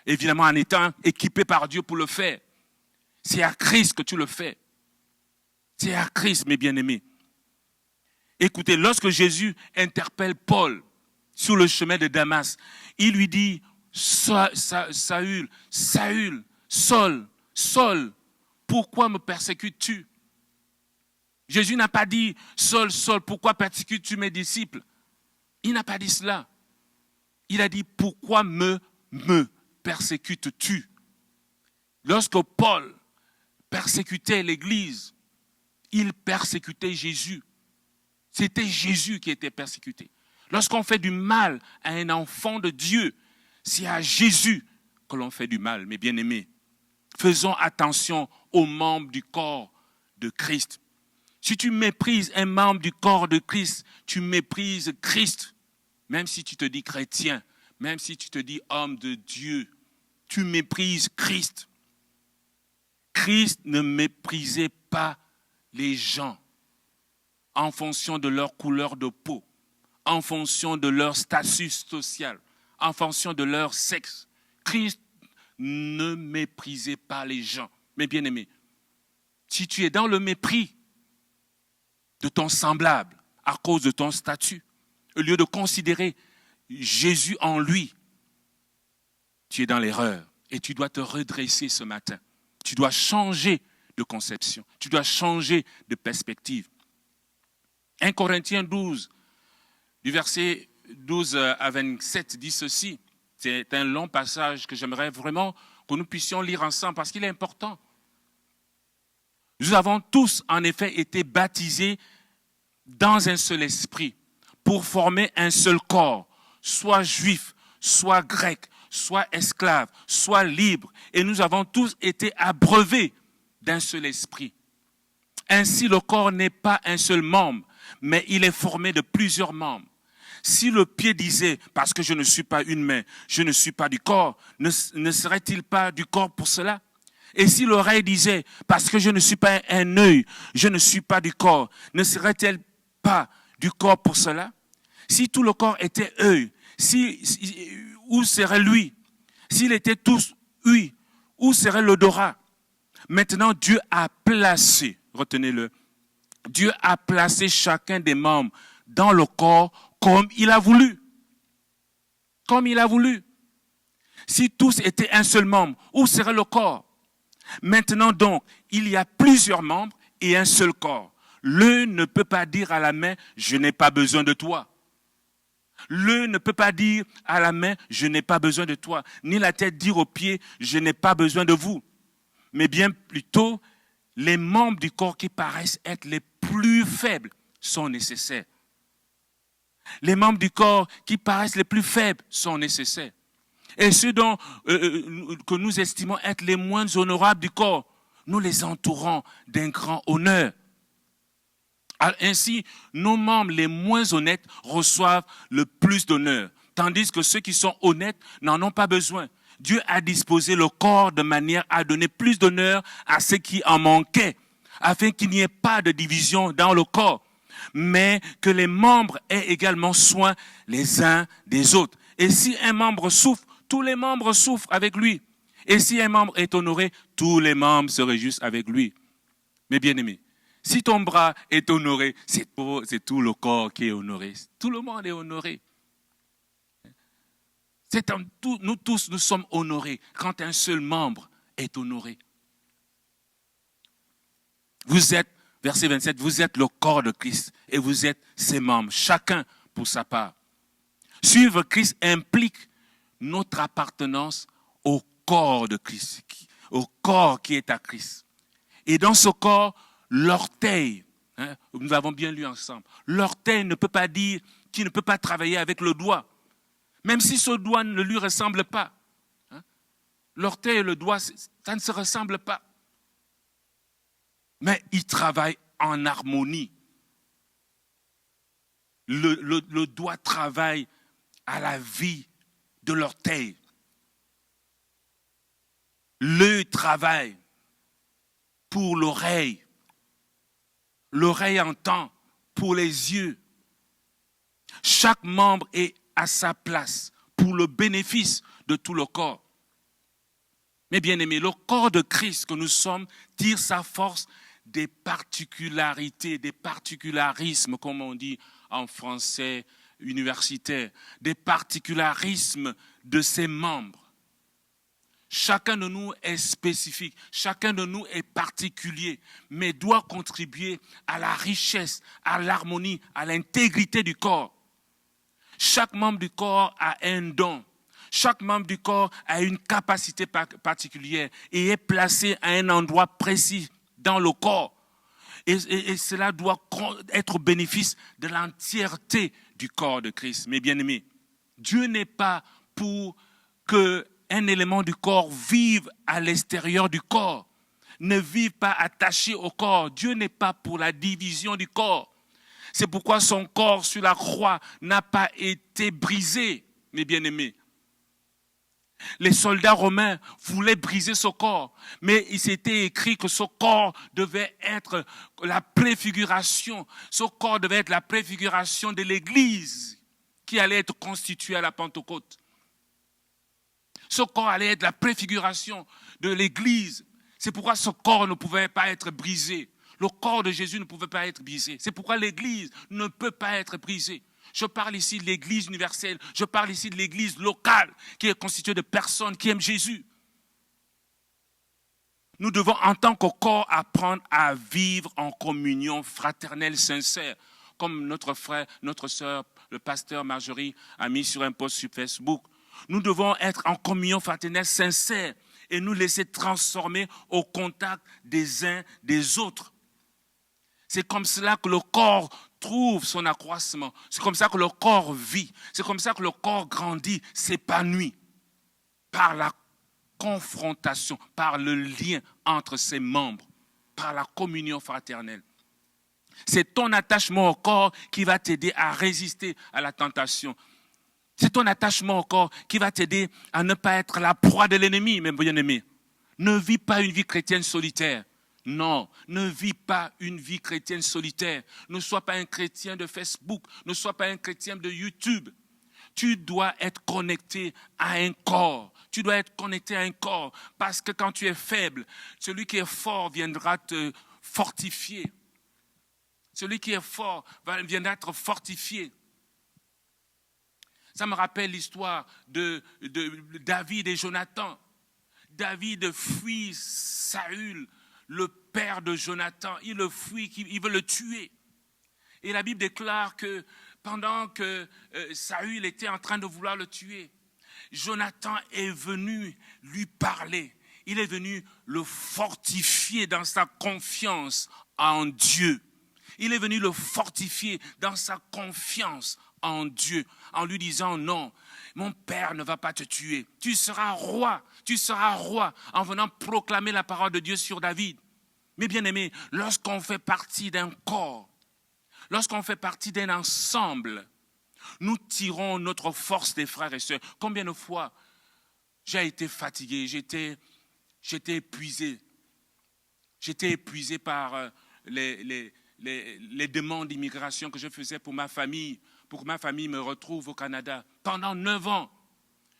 évidemment en étant équipé par Dieu pour le faire, c'est à Christ que tu le fais. C'est à Christ, mes bien-aimés. Écoutez, lorsque Jésus interpelle Paul sur le chemin de Damas, il lui dit, Saül, Saül, Saul, Saul, pourquoi me persécutes-tu? Jésus n'a pas dit, Saul, Saul, pourquoi persécutes-tu mes disciples? Il n'a pas dit cela. Il a dit, pourquoi me persécutes-tu? Lorsque Paul persécutait l'Église, il persécutait Jésus. C'était Jésus qui était persécuté. Lorsqu'on fait du mal à un enfant de Dieu, c'est à Jésus que l'on fait du mal, mes bien-aimés. Faisons attention aux membres du corps de Christ. Si tu méprises un membre du corps de Christ, tu méprises Christ. Même si tu te dis chrétien, même si tu te dis homme de Dieu, tu méprises Christ. Christ ne méprisait pas les gens en fonction de leur couleur de peau, en fonction de leur statut social, en fonction de leur sexe. Christ ne méprisait pas les gens. Mes bien-aimés, si tu es dans le mépris de ton semblable à cause de ton statut, au lieu de considérer Jésus en lui, tu es dans l'erreur et tu dois te redresser ce matin. Tu dois changer de conception, tu dois changer de perspective. 1 Corinthiens 12, du verset 12 à 27 dit ceci. C'est un long passage que j'aimerais vraiment que nous puissions lire ensemble parce qu'il est important. Nous avons tous en effet été baptisés dans un seul esprit pour former un seul corps, soit juif, soit grec, soit esclave, soit libre. Et nous avons tous été abreuvés d'un seul esprit. Ainsi, le corps n'est pas un seul membre, mais il est formé de plusieurs membres. Si le pied disait, parce que je ne suis pas une main, je ne suis pas du corps, ne serait-il pas du corps pour cela? Et si l'oreille disait, parce que je ne suis pas un œil, je ne suis pas du corps, ne serait-elle pas du corps pour cela? Si tout le corps était œil, où serait lui? S'il était tous oui, où serait l'odorat? Maintenant, Dieu a placé, retenez-le, Dieu a placé chacun des membres dans le corps comme il a voulu. Comme il a voulu. Si tous étaient un seul membre, où serait le corps? Maintenant donc, il y a plusieurs membres et un seul corps. L'œil ne peut pas dire à la main, je n'ai pas besoin de toi. L'œil ne peut pas dire à la main, je n'ai pas besoin de toi. Ni la tête dire aux pieds, je n'ai pas besoin de vous. Mais bien plutôt, les membres du corps qui paraissent être les plus faibles sont nécessaires. Les membres du corps qui paraissent les plus faibles sont nécessaires. Et ceux que nous estimons être les moins honorables du corps, nous les entourons d'un grand honneur. Ainsi, nos membres les moins honnêtes reçoivent le plus d'honneur, tandis que ceux qui sont honnêtes n'en ont pas besoin. Dieu a disposé le corps de manière à donner plus d'honneur à ceux qui en manquaient, afin qu'il n'y ait pas de division dans le corps, mais que les membres aient également soin les uns des autres. Et si un membre souffre, tous les membres souffrent avec lui. Et si un membre est honoré, tous les membres se réjouissent avec lui. Mes bien-aimés, si ton bras est honoré, c'est tout le corps qui est honoré. Tout le monde est honoré. Nous tous, nous sommes honorés quand un seul membre est honoré. Vous êtes, verset 27, vous êtes le corps de Christ et vous êtes ses membres, chacun pour sa part. Suivre Christ implique notre appartenance au corps de Christ, au corps qui est à Christ. Et dans ce corps, l'orteil, nous avons bien lu ensemble, l'orteil ne peut pas dire qu'il ne peut pas travailler avec le doigt, même si ce doigt ne lui ressemble pas. L'orteil et le doigt, ça ne se ressemble pas. Mais ils travaillent en harmonie. Le doigt travaille à la vie de l'orteil. L'œil travaille pour l'oreille. L'oreille entend pour les yeux. Chaque membre est à sa place pour le bénéfice de tout le corps. Mais bien aimé, le corps de Christ que nous sommes tire sa force des particularités, des particularismes, comme on dit en français universitaire, des particularismes de ses membres. Chacun de nous est spécifique, chacun de nous est particulier, mais doit contribuer à la richesse, à l'harmonie, à l'intégrité du corps. Chaque membre du corps a un don. Chaque membre du corps a une capacité particulière et est placé à un endroit précis dans le corps. Et cela doit être au bénéfice de l'entièreté du corps de Christ. Mes bien-aimés, Dieu n'est pas pour qu'un élément du corps vive à l'extérieur du corps, ne vive pas attaché au corps. Dieu n'est pas pour la division du corps. C'est pourquoi son corps sur la croix n'a pas été brisé, mes bien-aimés. Les soldats romains voulaient briser ce corps, mais il s'était écrit que ce corps devait être la préfiguration. Ce corps devait être la préfiguration de l'Église qui allait être constituée à la Pentecôte. Ce corps allait être la préfiguration de l'Église. C'est pourquoi ce corps ne pouvait pas être brisé. Le corps de Jésus ne pouvait pas être brisé. C'est pourquoi l'Église ne peut pas être brisée. Je parle ici de l'Église universelle. Je parle ici de l'Église locale qui est constituée de personnes qui aiment Jésus. Nous devons, en tant que corps, apprendre à vivre en communion fraternelle sincère. Comme notre frère, notre sœur, le pasteur Marjorie a mis sur un post sur Facebook. Nous devons être en communion fraternelle sincère et nous laisser transformer au contact des uns des autres. C'est comme cela que le corps trouve son accroissement. C'est comme ça que le corps vit. C'est comme ça que le corps grandit, s'épanouit. Par la confrontation, par le lien entre ses membres, par la communion fraternelle. C'est ton attachement au corps qui va t'aider à résister à la tentation. C'est ton attachement au corps qui va t'aider à ne pas être la proie de l'ennemi, mes bien-aimés. Ne vis pas une vie chrétienne solitaire. Non, ne vis pas une vie chrétienne solitaire. Ne sois pas un chrétien de Facebook. Ne sois pas un chrétien de YouTube. Tu dois être connecté à un corps. Tu dois être connecté à un corps. Parce que quand tu es faible, celui qui est fort viendra te fortifier. Celui qui est fort viendra être fortifié. Ça me rappelle l'histoire de David et Jonathan. David fuit Saül, le père de Jonathan. Il le fuit, il veut le tuer. Et la Bible déclare que pendant que Saül était en train de vouloir le tuer, Jonathan est venu lui parler. Il est venu le fortifier dans sa confiance en Dieu. Il est venu le fortifier dans sa confiance en Dieu, en lui disant non, mon père ne va pas te tuer. Tu seras roi, en venant proclamer la parole de Dieu sur David. Mais bien aimé, lorsqu'on fait partie d'un corps, lorsqu'on fait partie d'un ensemble, nous tirons notre force des frères et sœurs. Combien de fois j'ai été fatigué, j'étais épuisé. J'étais épuisé par les demandes d'immigration que je faisais pour ma famille me retrouve au Canada. Pendant 9 ans,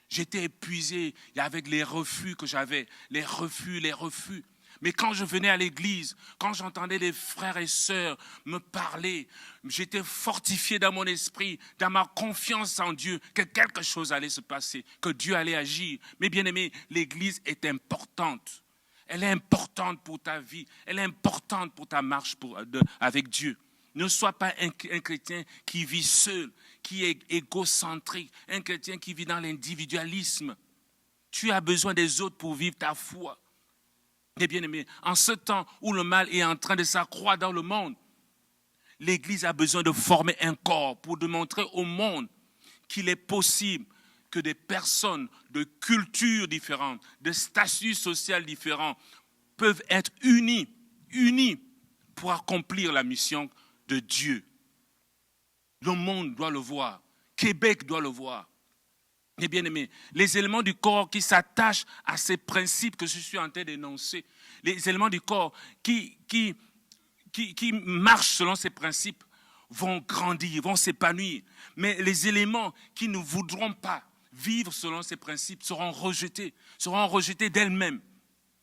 j'étais épuisé avec les refus que j'avais, les refus. Mais quand je venais à l'église, quand j'entendais les frères et sœurs me parler, j'étais fortifié dans mon esprit, dans ma confiance en Dieu, que quelque chose allait se passer, que Dieu allait agir. Mais bien aimé, l'église est importante. Elle est importante pour ta vie, elle est importante pour ta marche avec Dieu. Ne sois pas un chrétien qui vit seul, qui est égocentrique, un chrétien qui vit dans l'individualisme. Tu as besoin des autres pour vivre ta foi. Et bien aimé, en ce temps où le mal est en train de s'accroître dans le monde, l'Église a besoin de former un corps pour démontrer au monde qu'il est possible que des personnes de cultures différentes, de statuts sociaux différents peuvent être unis pour accomplir la mission de Dieu. Le monde doit le voir. Québec doit le voir. Et bien aimé, les éléments du corps qui s'attachent à ces principes que je suis en train d'énoncer, les éléments du corps qui marchent selon ces principes vont grandir, vont s'épanouir. Mais les éléments qui ne voudront pas vivre selon ces principes seront rejetés d'elles-mêmes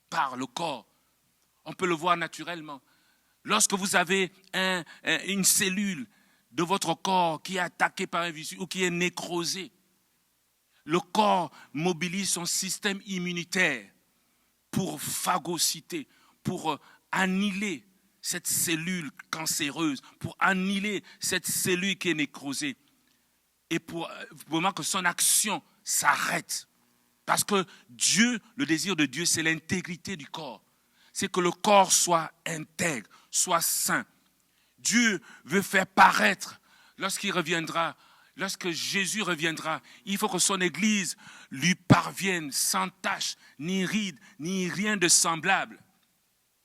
par le corps. On peut le voir naturellement. Lorsque vous avez une cellule de votre corps qui est attaquée par un virus ou qui est nécrosée, le corps mobilise son système immunitaire pour phagocyter, pour annihiler cette cellule cancéreuse, pour annihiler cette cellule qui est nécrosée. Et pour vraiment que son action s'arrête. Parce que Dieu, le désir de Dieu, c'est l'intégrité du corps. C'est que le corps soit intègre, soit sain. Dieu veut faire paraître, lorsqu'il reviendra, lorsque Jésus reviendra, il faut que son Église lui parvienne sans tache, ni ride, ni rien de semblable.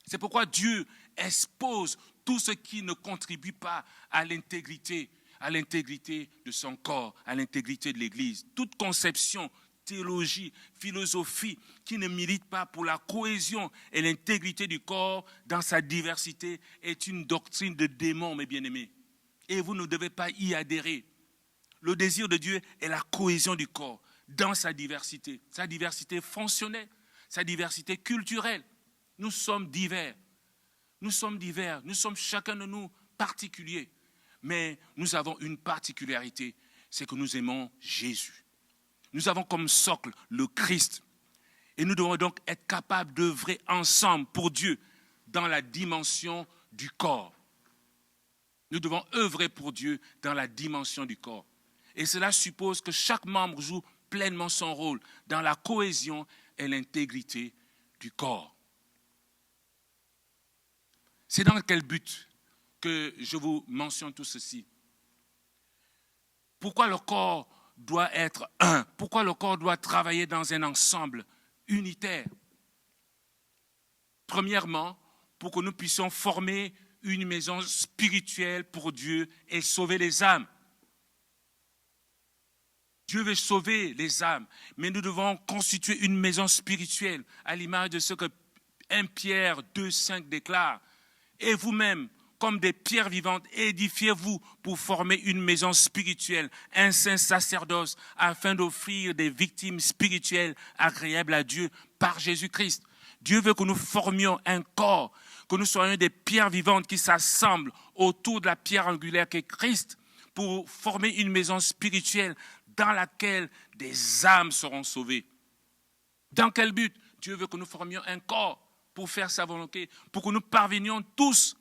C'est pourquoi Dieu expose tout ce qui ne contribue pas à l'intégrité de son corps, à l'intégrité de l'Église. Toute conception, théologie, philosophie qui ne milite pas pour la cohésion et l'intégrité du corps dans sa diversité est une doctrine de démon, mes bien-aimés. Et vous ne devez pas y adhérer. Le désir de Dieu est la cohésion du corps dans sa diversité fonctionnelle, sa diversité culturelle. Nous sommes divers. Nous sommes chacun de nous particuliers. Mais nous avons une particularité, c'est que nous aimons Jésus. Nous avons comme socle le Christ. Et nous devons donc être capables d'œuvrer ensemble pour Dieu dans la dimension du corps. Nous devons œuvrer pour Dieu dans la dimension du corps. Et cela suppose que chaque membre joue pleinement son rôle dans la cohésion et l'intégrité du corps. C'est dans quel but que je vous mentionne tout ceci? Pourquoi le corps doit être un? Pourquoi le corps doit travailler dans un ensemble unitaire? Premièrement, pour que nous puissions former une maison spirituelle pour Dieu et sauver les âmes. Dieu veut sauver les âmes, mais nous devons constituer une maison spirituelle à l'image de ce que 1 Pierre 2,5 déclare. Et vous-même, comme des pierres vivantes, édifiez-vous pour former une maison spirituelle, un saint sacerdoce, afin d'offrir des victimes spirituelles agréables à Dieu par Jésus-Christ. Dieu veut que nous formions un corps, que nous soyons des pierres vivantes qui s'assemblent autour de la pierre angulaire qu'est Christ, pour former une maison spirituelle dans laquelle des âmes seront sauvées. Dans quel but? Dieu veut que nous formions un corps pour faire sa volonté, pour que nous parvenions tous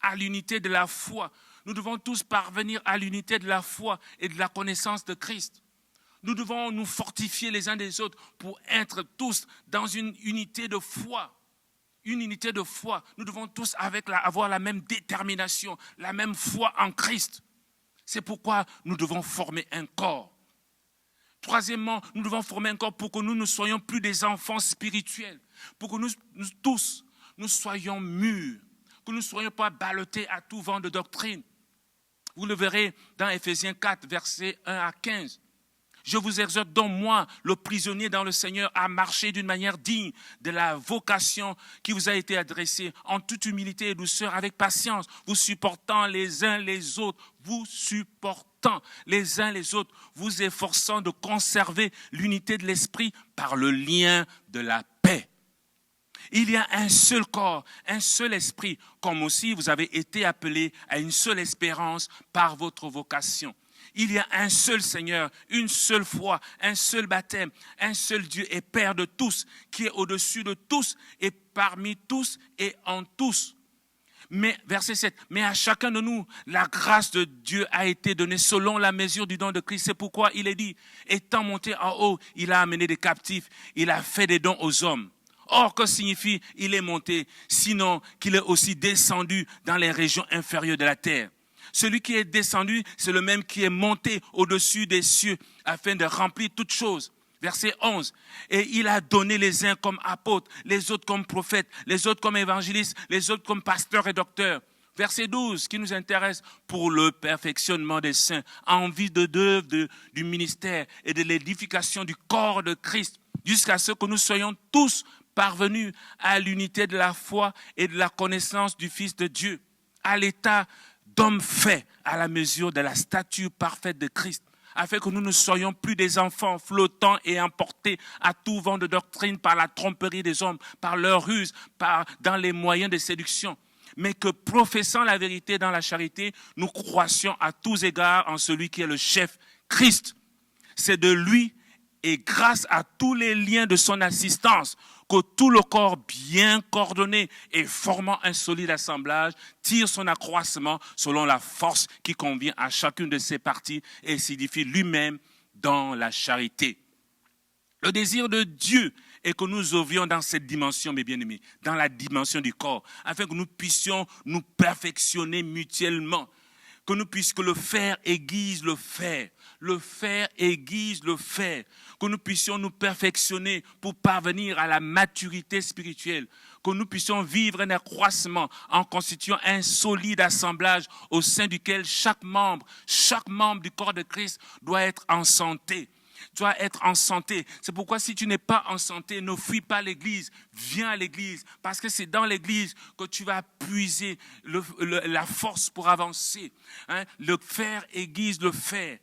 à l'unité de la foi. Nous devons tous parvenir à l'unité de la foi et de la connaissance de Christ. Nous devons nous fortifier les uns des autres pour être tous dans une unité de foi. Une unité de foi. Nous devons tous avoir la même détermination, la même foi en Christ. C'est pourquoi nous devons former un corps. Troisièmement, nous devons former un corps pour que nous ne soyons plus des enfants spirituels, pour que nous tous, nous soyons mûrs, que nous ne soyons pas ballottés à tout vent de doctrine. Vous le verrez dans Éphésiens 4, versets 1 à 15. Je vous exhorte donc, moi, le prisonnier dans le Seigneur, à marcher d'une manière digne de la vocation qui vous a été adressée, en toute humilité et douceur, avec patience, vous supportant les uns les autres, vous efforçant de conserver l'unité de l'esprit par le lien de la paix. Il y a un seul corps, un seul esprit, comme aussi vous avez été appelés à une seule espérance par votre vocation. Il y a un seul Seigneur, une seule foi, un seul baptême, un seul Dieu et Père de tous, qui est au-dessus de tous et parmi tous et en tous. Mais, verset 7, mais à chacun de nous, la grâce de Dieu a été donnée selon la mesure du don de Christ. C'est pourquoi il est dit, étant monté en haut, il a amené des captifs, il a fait des dons aux hommes. Or, que signifie il est monté, sinon qu'il est aussi descendu dans les régions inférieures de la terre? Celui qui est descendu, c'est le même qui est monté au-dessus des cieux afin de remplir toutes choses. Verset 11. Et il a donné les uns comme apôtres, les autres comme prophètes, les autres comme évangélistes, les autres comme pasteurs et docteurs, Verset 12 qui nous intéresse, pour le perfectionnement des saints, en vue de l'œuvre du ministère et de l'édification du corps de Christ, jusqu'à ce que nous soyons tous parvenus à l'unité de la foi et de la connaissance du Fils de Dieu, à l'état d'homme fait à la mesure de la stature parfaite de Christ, afin que nous ne soyons plus des enfants flottants et emportés à tout vent de doctrine par la tromperie des hommes, par leur ruse, dans les moyens de séduction, mais que, professant la vérité dans la charité, nous croissions à tous égards en celui qui est le chef, Christ. C'est de lui et grâce à tous les liens de son assistance que tout le corps bien coordonné et formant un solide assemblage tire son accroissement selon la force qui convient à chacune de ses parties et s'édifie lui-même dans la charité. Le désir de Dieu est que nous œuvrions dans cette dimension, mes bien-aimés, dans la dimension du corps, afin que nous puissions nous perfectionner mutuellement, que le fer aiguise le fer, le fer aiguise le fer, que nous puissions nous perfectionner pour parvenir à la maturité spirituelle, que nous puissions vivre un accroissement en constituant un solide assemblage au sein duquel chaque membre du corps de Christ doit être en santé. C'est pourquoi si tu n'es pas en santé, ne fuis pas l'église, viens à l'église, parce que c'est dans l'église que tu vas puiser la force pour avancer. Le fer aiguise le fer.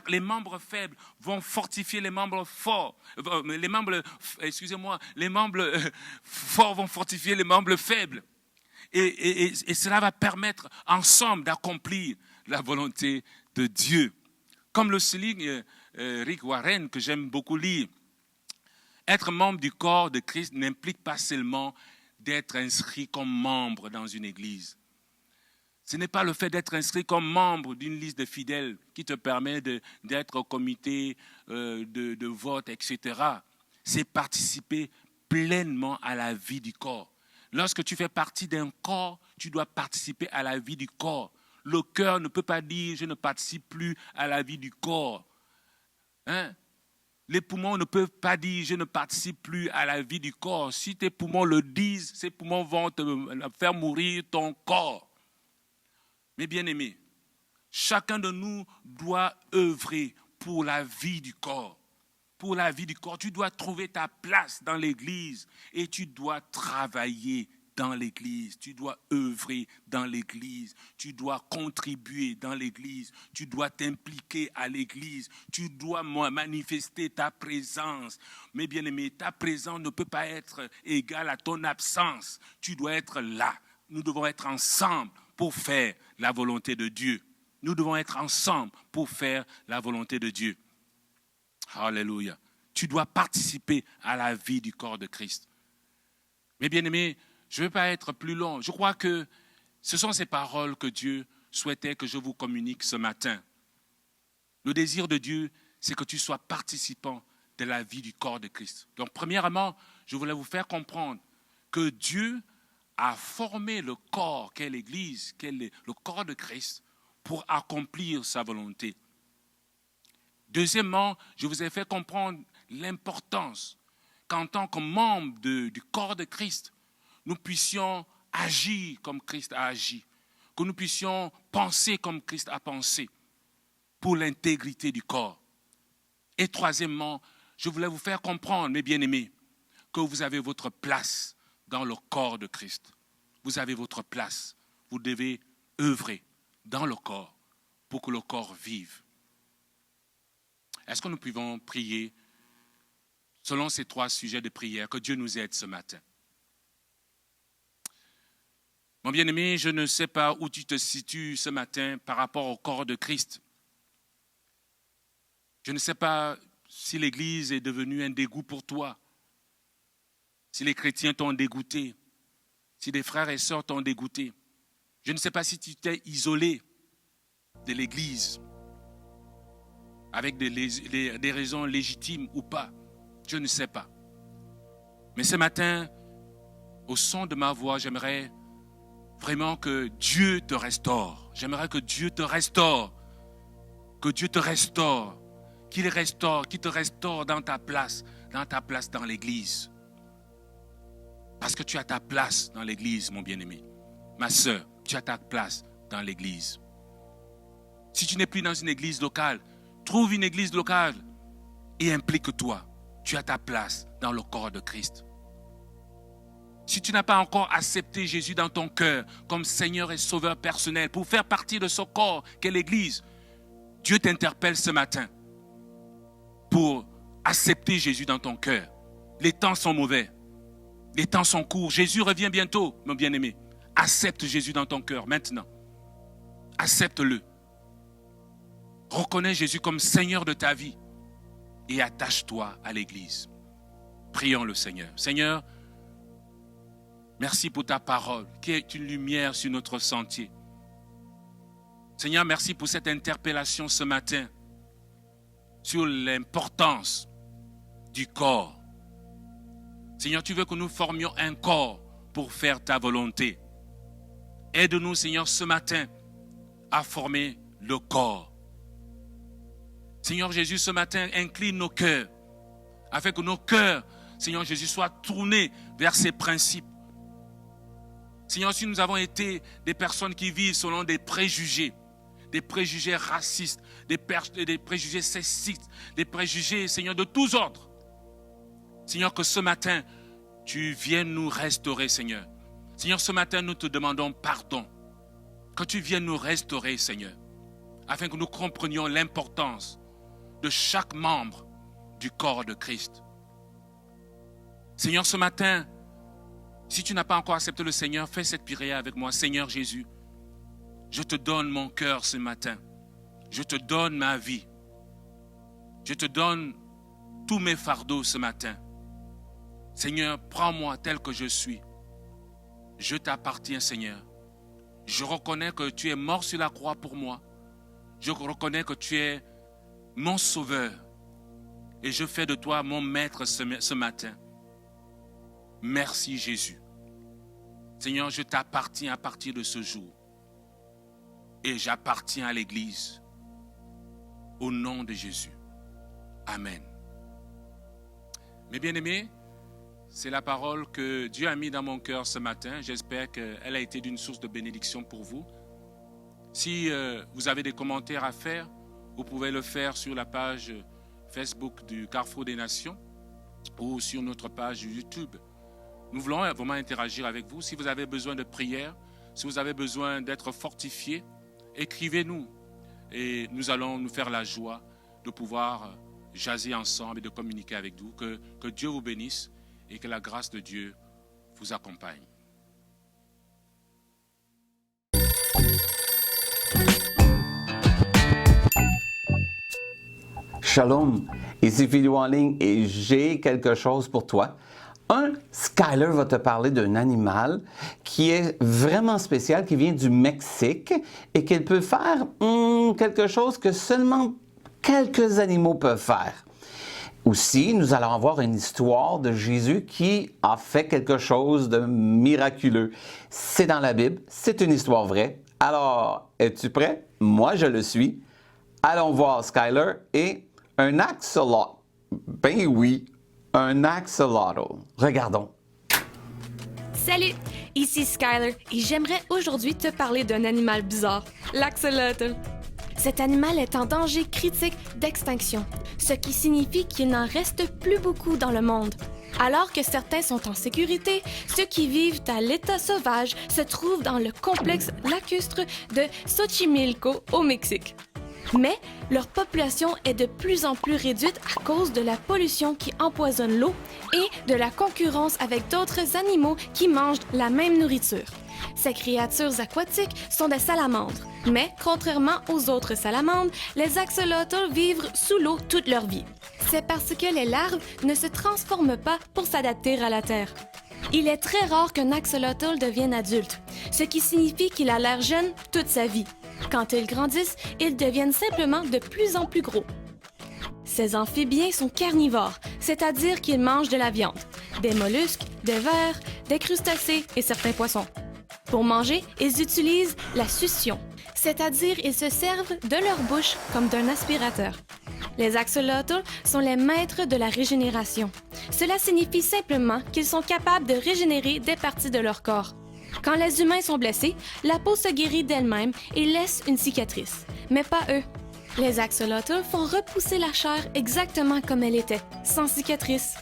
Les membres faibles vont fortifier les membres forts. Les membres forts vont fortifier les membres faibles. Et cela va permettre ensemble d'accomplir la volonté de Dieu. Comme le souligne Rick Warren, que j'aime beaucoup lire, être membre du corps de Christ n'implique pas seulement d'être inscrit comme membre dans une église. Ce n'est pas le fait d'être inscrit comme membre d'une liste de fidèles qui te permet d'être au comité de vote, etc. C'est participer pleinement à la vie du corps. Lorsque tu fais partie d'un corps, tu dois participer à la vie du corps. Le cœur ne peut pas dire « je ne participe plus à la vie du corps ». Les poumons ne peuvent pas dire « je ne participe plus à la vie du corps ». Si tes poumons le disent, ces poumons vont te faire mourir ton corps. Mes bien-aimés, chacun de nous doit œuvrer pour la vie du corps. Pour la vie du corps, tu dois trouver ta place dans l'église et tu dois travailler dans l'église, tu dois œuvrer dans l'église, tu dois contribuer dans l'église, tu dois t'impliquer à l'église, tu dois manifester ta présence. Mes bien-aimés, ta présence ne peut pas être égale à ton absence, tu dois être là. Nous devons être ensemble pour faire la volonté de Dieu. Nous devons être ensemble pour faire la volonté de Dieu. Alléluia. Tu dois participer à la vie du corps de Christ. Mes bien-aimés, je ne vais pas être plus long. Je crois que ce sont ces paroles que Dieu souhaitait que je vous communique ce matin. Le désir de Dieu, c'est que tu sois participant de la vie du corps de Christ. Donc, premièrement, je voulais vous faire comprendre que Dieu a formé le corps qu'est l'Église, qu'est le corps de Christ, pour accomplir sa volonté. Deuxièmement, je vous ai fait comprendre l'importance qu'en tant que membre du corps de Christ, nous puissions agir comme Christ a agi, que nous puissions penser comme Christ a pensé, pour l'intégrité du corps. Et troisièmement, je voulais vous faire comprendre, mes bien-aimés, que vous avez votre place dans le corps de Christ. Vous avez votre place. Vous devez œuvrer dans le corps pour que le corps vive. Est-ce que nous pouvons prier selon ces 3 sujets de prière? Que Dieu nous aide ce matin. Mon bien-aimé, je ne sais pas où tu te situes ce matin par rapport au corps de Christ. Je ne sais pas si l'Église est devenue un dégoût pour toi, si les chrétiens t'ont dégoûté, si des frères et sœurs t'ont dégoûté. Je ne sais pas si tu t'es isolé de l'Église avec des raisons légitimes ou pas. Je ne sais pas. Mais ce matin, au son de ma voix, j'aimerais vraiment que Dieu te restaure. J'aimerais que Dieu te restaure. Que Dieu te restaure. Qu'il te restaure dans ta place dans l'Église. Parce que tu as ta place dans l'Église, mon bien-aimé, ma sœur. tu as ta place dans l'église. Si tu n'es plus dans une église locale, trouve une église locale et implique-toi. Tu as ta place dans le corps de Christ. Si tu n'as pas encore accepté Jésus dans ton cœur comme Seigneur et Sauveur personnel pour faire partie de ce corps qu'est l'Église, Dieu t'interpelle ce matin pour accepter Jésus dans ton cœur. Les temps sont mauvais. Les temps sont courts. Jésus revient bientôt, mon bien-aimé. Accepte Jésus dans ton cœur maintenant. Accepte-le. Reconnais Jésus comme Seigneur de ta vie et attache-toi à l'Église. Prions le Seigneur. Seigneur, merci pour ta parole qui est une lumière sur notre sentier. Seigneur, merci pour cette interpellation ce matin sur l'importance du corps. Seigneur, tu veux que nous formions un corps pour faire ta volonté. Aide-nous, Seigneur, ce matin à former le corps. Seigneur Jésus, ce matin, incline nos cœurs afin que nos cœurs, Seigneur Jésus, soient tournés vers ces principes. Seigneur, si nous avons été des personnes qui vivent selon des préjugés racistes, des préjugés sexistes, des préjugés, Seigneur, de tous ordres. Seigneur, que ce matin, tu viennes nous restaurer, Seigneur. Seigneur, ce matin, nous te demandons pardon. Que tu viennes nous restaurer, Seigneur, afin que nous comprenions l'importance de chaque membre du corps de Christ. Seigneur, ce matin, si tu n'as pas encore accepté le Seigneur, fais cette prière avec moi. Seigneur Jésus, je te donne mon cœur ce matin. Je te donne ma vie. Je te donne tous mes fardeaux ce matin. Seigneur, prends-moi tel que je suis. Je t'appartiens, Seigneur. Je reconnais que tu es mort sur la croix pour moi. Je reconnais que tu es mon sauveur. Et je fais de toi mon maître ce matin. Merci Jésus. Seigneur, je t'appartiens à partir de ce jour. Et j'appartiens à l'Église. Au nom de Jésus. Amen. Mes bien-aimés, c'est la parole que Dieu a mise dans mon cœur ce matin. J'espère qu'elle a été d'une source de bénédiction pour vous. Si vous avez des commentaires à faire, vous pouvez le faire sur la page Facebook du Carrefour des Nations ou sur notre page YouTube. Nous voulons vraiment interagir avec vous. Si vous avez besoin de prière, si vous avez besoin d'être fortifié, écrivez-nous et nous allons nous faire la joie de pouvoir jaser ensemble et de communiquer avec vous. Que Dieu vous bénisse et que la grâce de Dieu vous accompagne. Shalom, ici Philou en ligne et j'ai quelque chose pour toi. Skyler va te parler d'un animal qui est vraiment spécial, qui vient du Mexique et qu'il peut faire quelque chose que seulement quelques animaux peuvent faire. Aussi, nous allons avoir une histoire de Jésus qui a fait quelque chose de miraculeux. C'est dans la Bible, c'est une histoire vraie. Alors, es-tu prêt? Moi, je le suis. Allons voir Skyler et un axolotl. Ben oui, un axolotl. Regardons. Salut, ici Skyler et j'aimerais aujourd'hui te parler d'un animal bizarre, l'axolotl. Cet animal est en danger critique d'extinction, ce qui signifie qu'il n'en reste plus beaucoup dans le monde. Alors que certains sont en sécurité, ceux qui vivent à l'état sauvage se trouvent dans le complexe lacustre de Xochimilco au Mexique. Mais leur population est de plus en plus réduite à cause de la pollution qui empoisonne l'eau et de la concurrence avec d'autres animaux qui mangent la même nourriture. Ces créatures aquatiques sont des salamandres, mais contrairement aux autres salamandres, les axolotls vivent sous l'eau toute leur vie. C'est parce que les larves ne se transforment pas pour s'adapter à la terre. Il est très rare qu'un axolotl devienne adulte, ce qui signifie qu'il a l'air jeune toute sa vie. Quand ils grandissent, ils deviennent simplement de plus en plus gros. Ces amphibiens sont carnivores, c'est-à-dire qu'ils mangent de la viande, des mollusques, des vers, des crustacés et certains poissons. Pour manger, ils utilisent la succion, c'est-à-dire ils se servent de leur bouche comme d'un aspirateur. Les axolotls sont les maîtres de la régénération. Cela signifie simplement qu'ils sont capables de régénérer des parties de leur corps. Quand les humains sont blessés, la peau se guérit d'elle-même et laisse une cicatrice. Mais pas eux. Les axolotls font repousser la chair exactement comme elle était, sans cicatrice.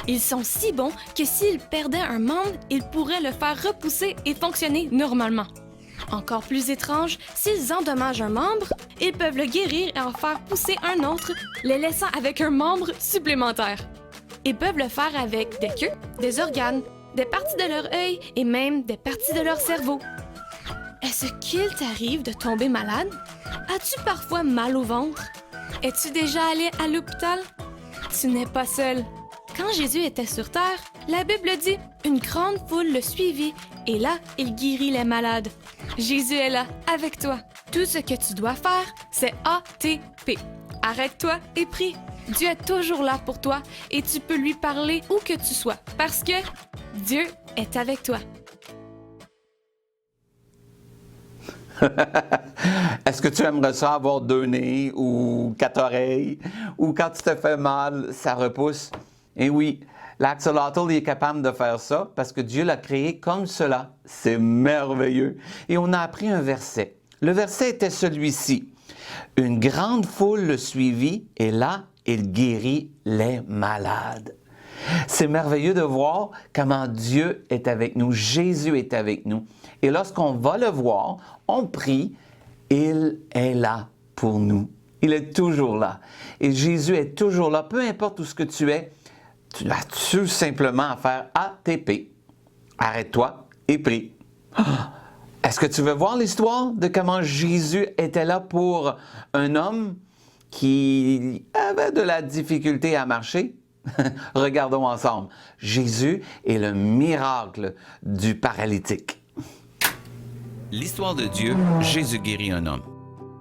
Ils sont si bons que s'ils perdaient un membre, ils pourraient le faire repousser et fonctionner normalement. Encore plus étrange, s'ils endommagent un membre, ils peuvent le guérir et en faire pousser un autre, les laissant avec un membre supplémentaire. Ils peuvent le faire avec des queues, des organes, des parties de leur œil et même des parties de leur cerveau. Est-ce qu'il t'arrive de tomber malade? As-tu parfois mal au ventre? Es-tu déjà allé à l'hôpital? Tu n'es pas seul. Quand Jésus était sur terre, la Bible dit « Une grande foule le suivit et là, il guérit les malades. » Jésus est là, avec toi. Tout ce que tu dois faire, c'est ATP. Arrête-toi et prie. Dieu est toujours là pour toi et tu peux lui parler où que tu sois parce que Dieu est avec toi. Est-ce que tu aimerais ça avoir 2 nez ou 4 oreilles? Ou quand tu te fais mal, ça repousse? Et oui, l'axolotl est capable de faire ça parce que Dieu l'a créé comme cela. C'est merveilleux. Et on a appris un verset. Le verset était celui-ci. Une grande foule le suivit et là, il guérit les malades. C'est merveilleux de voir comment Dieu est avec nous, Jésus est avec nous. Et lorsqu'on va le voir, on prie, il est là pour nous. Il est toujours là. Et Jésus est toujours là, peu importe où ce que tu es. Tu as tout simplement à faire ATP. Arrête-toi et prie. Est-ce que tu veux voir l'histoire de comment Jésus était là pour un homme qui avait de la difficulté à marcher? Regardons ensemble. Jésus est le miracle du paralytique. L'histoire de Dieu, Jésus guérit un homme.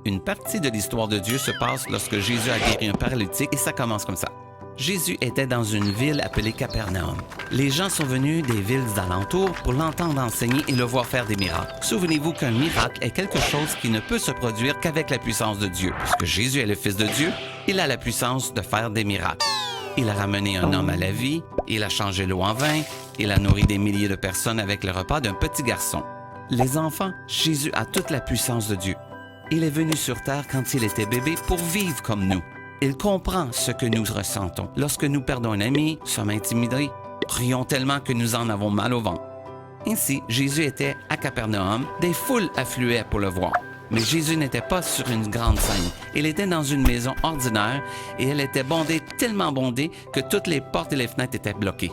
Une partie de l'histoire de Dieu se passe lorsque Jésus a guéri un paralytique et ça commence comme ça. Jésus était dans une ville appelée Capernaum. Les gens sont venus des villes alentours pour l'entendre enseigner et le voir faire des miracles. Souvenez-vous qu'un miracle est quelque chose qui ne peut se produire qu'avec la puissance de Dieu. Puisque Jésus est le Fils de Dieu, il a la puissance de faire des miracles. Il a ramené un homme à la vie, il a changé l'eau en vin, il a nourri des milliers de personnes avec le repas d'un petit garçon. Les enfants, Jésus a toute la puissance de Dieu. Il est venu sur terre quand il était bébé pour vivre comme nous. Il comprend ce que nous ressentons. Lorsque nous perdons un ami, sommes intimidés, rions tellement que nous en avons mal au ventre. Ainsi, Jésus était à Capernaum, des foules affluaient pour le voir. Mais Jésus n'était pas sur une grande scène. Il était dans une maison ordinaire et elle était bondée, tellement bondée que toutes les portes et les fenêtres étaient bloquées.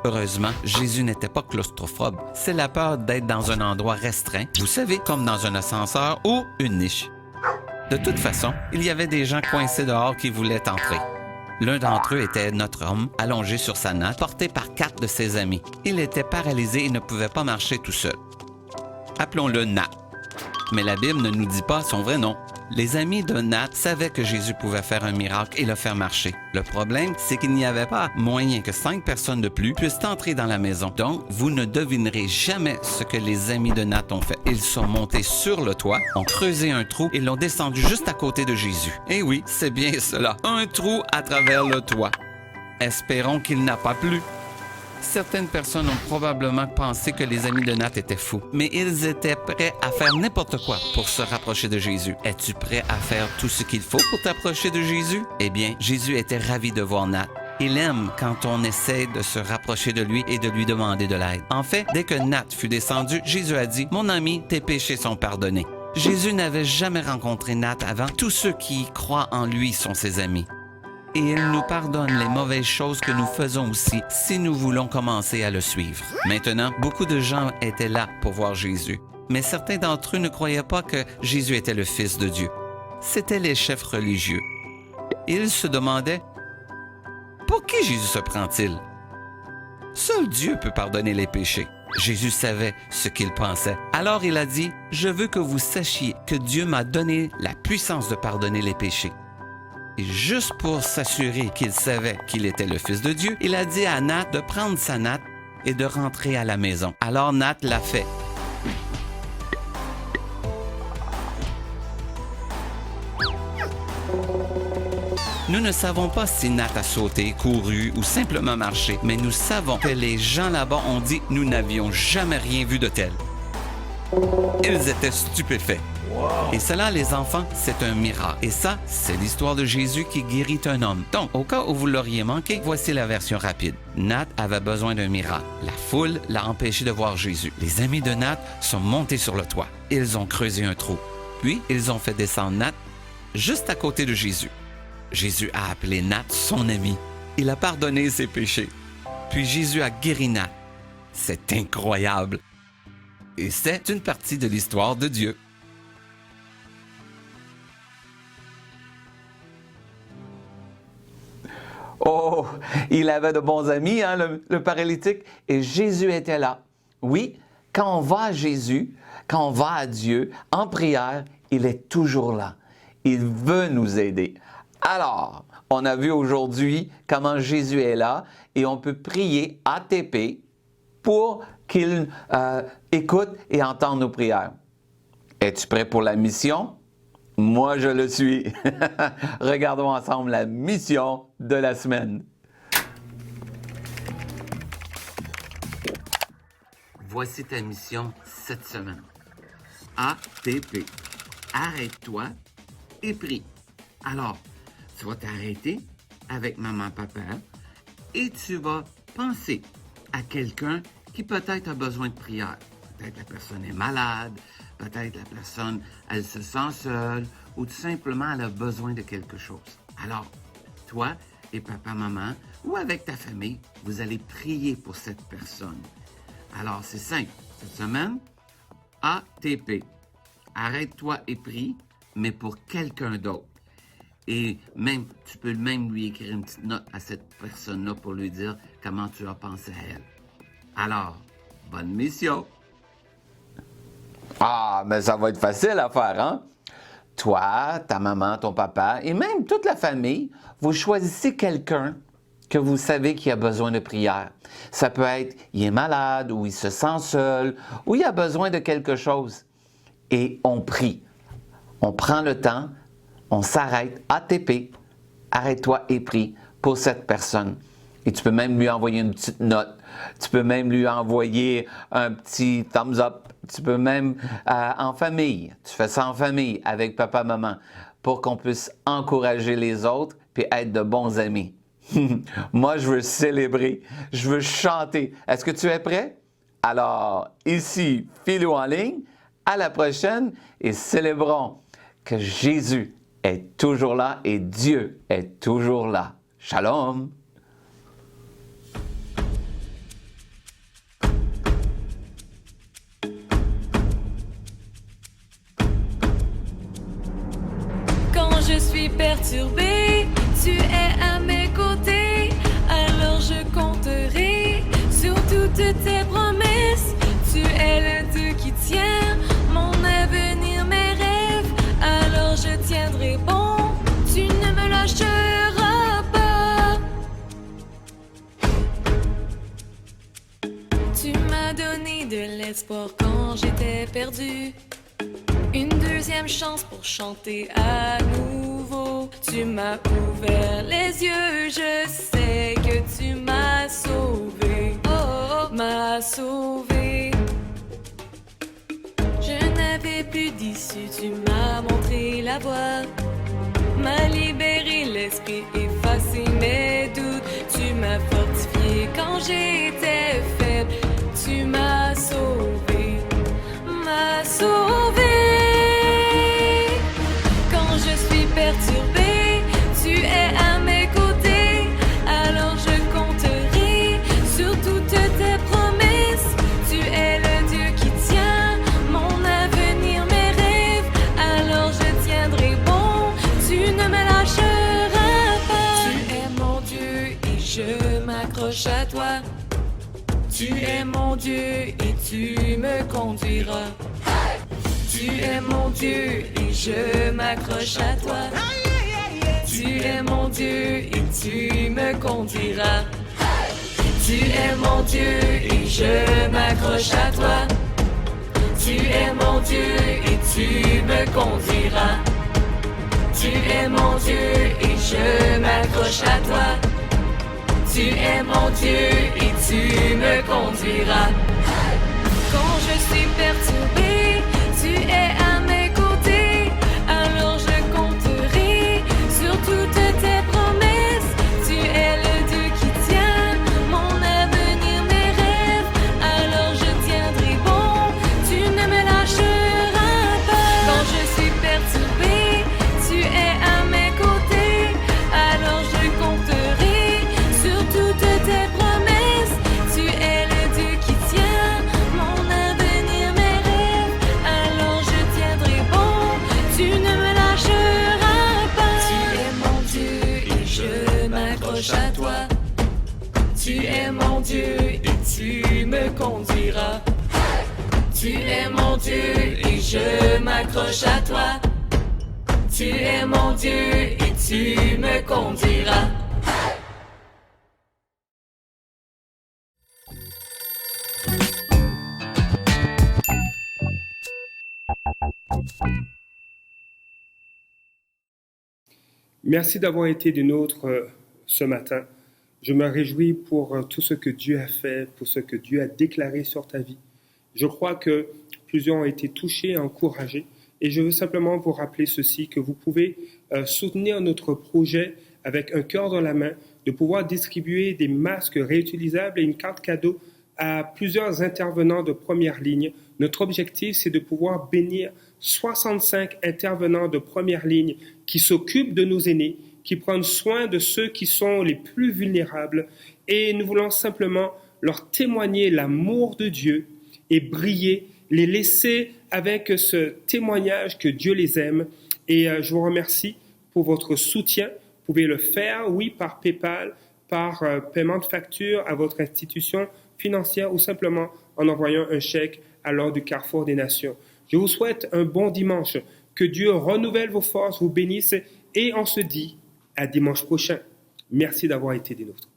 Heureusement, Jésus n'était pas claustrophobe. C'est la peur d'être dans un endroit restreint, vous savez, comme dans un ascenseur ou une niche. De toute façon, il y avait des gens coincés dehors qui voulaient entrer. L'un d'entre eux était notre homme, allongé sur sa natte, porté par 4 de ses amis. Il était paralysé et ne pouvait pas marcher tout seul. Appelons-le Nat. Mais la Bible ne nous dit pas son vrai nom. Les amis de Nat savaient que Jésus pouvait faire un miracle et le faire marcher. Le problème, c'est qu'il n'y avait pas moyen que 5 personnes de plus puissent entrer dans la maison. Donc, vous ne devinerez jamais ce que les amis de Nat ont fait. Ils sont montés sur le toit, ont creusé un trou et l'ont descendu juste à côté de Jésus. Et oui, c'est bien cela. Un trou à travers le toit. Espérons qu'il n'a pas plu. Certaines personnes ont probablement pensé que les amis de Nat étaient fous, mais ils étaient prêts à faire n'importe quoi pour se rapprocher de Jésus. Es-tu prêt à faire tout ce qu'il faut pour t'approcher de Jésus? Eh bien, Jésus était ravi de voir Nat. Il aime quand on essaie de se rapprocher de lui et de lui demander de l'aide. En fait, dès que Nat fut descendu, Jésus a dit « Mon ami, tes péchés sont pardonnés ». Jésus n'avait jamais rencontré Nat avant. Tous ceux qui croient en lui sont ses amis. Et il nous pardonne les mauvaises choses que nous faisons aussi si nous voulons commencer à le suivre. Maintenant, beaucoup de gens étaient là pour voir Jésus, mais certains d'entre eux ne croyaient pas que Jésus était le Fils de Dieu. C'étaient les chefs religieux. Ils se demandaient « Pour qui Jésus se prend-il? Seul Dieu peut pardonner les péchés. » Jésus savait ce qu'il pensait. Alors il a dit « Je veux que vous sachiez que Dieu m'a donné la puissance de pardonner les péchés. » Et juste pour s'assurer qu'il savait qu'il était le Fils de Dieu, il a dit à Nat de prendre sa natte et de rentrer à la maison. Alors Nat l'a fait. Nous ne savons pas si Nat a sauté, couru ou simplement marché, mais nous savons que les gens là-bas ont dit « Nous n'avions jamais rien vu de tel ». Ils étaient stupéfaits. Et cela, les enfants, c'est un miracle. Et ça, c'est l'histoire de Jésus qui guérit un homme. Donc, au cas où vous l'auriez manqué, voici la version rapide. Nat avait besoin d'un miracle. La foule l'a empêché de voir Jésus. Les amis de Nat sont montés sur le toit. Ils ont creusé un trou. Puis, ils ont fait descendre Nat juste à côté de Jésus. Jésus a appelé Nat son ami. Il a pardonné ses péchés. Puis Jésus a guéri Nat. C'est incroyable. Et c'est une partie de l'histoire de Dieu. Oh, il avait de bons amis, hein, le paralytique, et Jésus était là. Oui, quand on va à Jésus, quand on va à Dieu, en prière, il est toujours là. Il veut nous aider. Alors, on a vu aujourd'hui comment Jésus est là et on peut prier ATP pour qu'il écoute et entende nos prières. Es-tu prêt pour la mission? Moi, je le suis. Regardons ensemble la mission de la semaine. Voici ta mission cette semaine. ATP. Arrête-toi et prie. Alors, tu vas t'arrêter avec maman, papa et tu vas penser à quelqu'un qui peut-être a besoin de prière. Peut-être la personne est malade, peut-être la personne, elle se sent seule ou tout simplement elle a besoin de quelque chose. Alors, toi et papa, maman ou avec ta famille, vous allez prier pour cette personne. Alors, c'est simple. Cette semaine, ATP. Arrête-toi et prie, mais pour quelqu'un d'autre. Et même, tu peux même lui écrire une petite note à cette personne-là pour lui dire comment tu as pensé à elle. Alors, bonne mission! Ah, mais ça va être facile à faire, hein? Toi, ta maman, ton papa et même toute la famille, vous choisissez quelqu'un que vous savez qui a besoin de prière. Ça peut être, il est malade ou il se sent seul ou il a besoin de quelque chose. Et on prie. On prend le temps, on s'arrête, ATP, arrête-toi et prie pour cette personne. Et tu peux même lui envoyer une petite note. Tu peux même lui envoyer un petit thumbs up. Tu peux même en famille. Tu fais ça en famille avec papa, maman pour qu'on puisse encourager les autres puis être de bons amis. Moi, je veux célébrer. Je veux chanter. Est-ce que tu es prêt? Alors, ici, Philo en ligne. À la prochaine et célébrons que Jésus est toujours là et Dieu est toujours là. Shalom! Quand je suis perturbée, tu es à mes côtés. Alors je compterai sur toutes tes promesses. Tu es le Dieu qui tient mon avenir, mes rêves. Alors je tiendrai bon, tu ne me lâcheras pas. Tu m'as donné de l'espoir quand j'étais perdue. Une deuxième chance pour chanter à nouveau. Tu m'as ouvert les yeux, je sais que tu m'as sauvé. Oh, m'as sauvé. Je n'avais plus d'issue, tu m'as montré la voie. M'as libéré l'esprit, effacé mes doutes. Tu m'as fortifié quand j'étais faible. Tu m'as sauvé, m'as sauvé. Perturbée, tu es à mes côtés, alors je compterai sur toutes tes promesses. Tu es le Dieu qui tient mon avenir, mes rêves, alors je tiendrai bon, tu ne me lâcheras pas. Tu es mon Dieu et je m'accroche à toi. Tu es mon Dieu et tu me conduiras. Tu es mon Dieu et je m'accroche à toi. Tu es mon Dieu et tu me conduiras. Tu es mon Dieu et je m'accroche à toi. Tu es mon Dieu et tu me conduiras. Tu es mon Dieu et je m'accroche à toi. m'accroche à toi. Tu es mon Dieu et tu me conduiras. Quand je suis perturbée, tu es à mes côtés. Alors je compterai sur toutes tes promesses. Tu es le Dieu qui tient mon avenir, mes rêves. Alors je tiendrai bon, tu ne me lâcheras pas. Quand je suis perturbée, tu es à mes côtés. Alors je compterai sur toutes tes promesses. Tu es le Dieu qui tient mon avenir, mes rêves. Alors je tiendrai bon, tu ne me lâcheras pas. Tu es mon Dieu et je m'accroche à toi. Tu es mon Dieu et tu me conduiras. Tu es mon Dieu et je m'accroche à toi. Tu es mon Dieu et tu me conduiras. Merci d'avoir été des nôtres ce matin. Je me réjouis pour tout ce que Dieu a fait, pour ce que Dieu a déclaré sur ta vie. Je crois que plusieurs ont été touchés, encouragés. Et je veux simplement vous rappeler ceci, que vous pouvez soutenir notre projet avec un cœur dans la main, de pouvoir distribuer des masques réutilisables et une carte cadeau à plusieurs intervenants de première ligne. Notre objectif, c'est de pouvoir bénir 65 intervenants de première ligne qui s'occupent de nos aînés, qui prennent soin de ceux qui sont les plus vulnérables. Et nous voulons simplement leur témoigner l'amour de Dieu et briller, les laisser avec ce témoignage que Dieu les aime. Et je vous remercie pour votre soutien. Vous pouvez le faire, oui, par PayPal, par paiement de facture à votre institution financière ou simplement en envoyant un chèque à l'ordre du Carrefour des Nations. Je vous souhaite un bon dimanche. Que Dieu renouvelle vos forces, vous bénisse et on se dit à dimanche prochain. Merci d'avoir été des nôtres.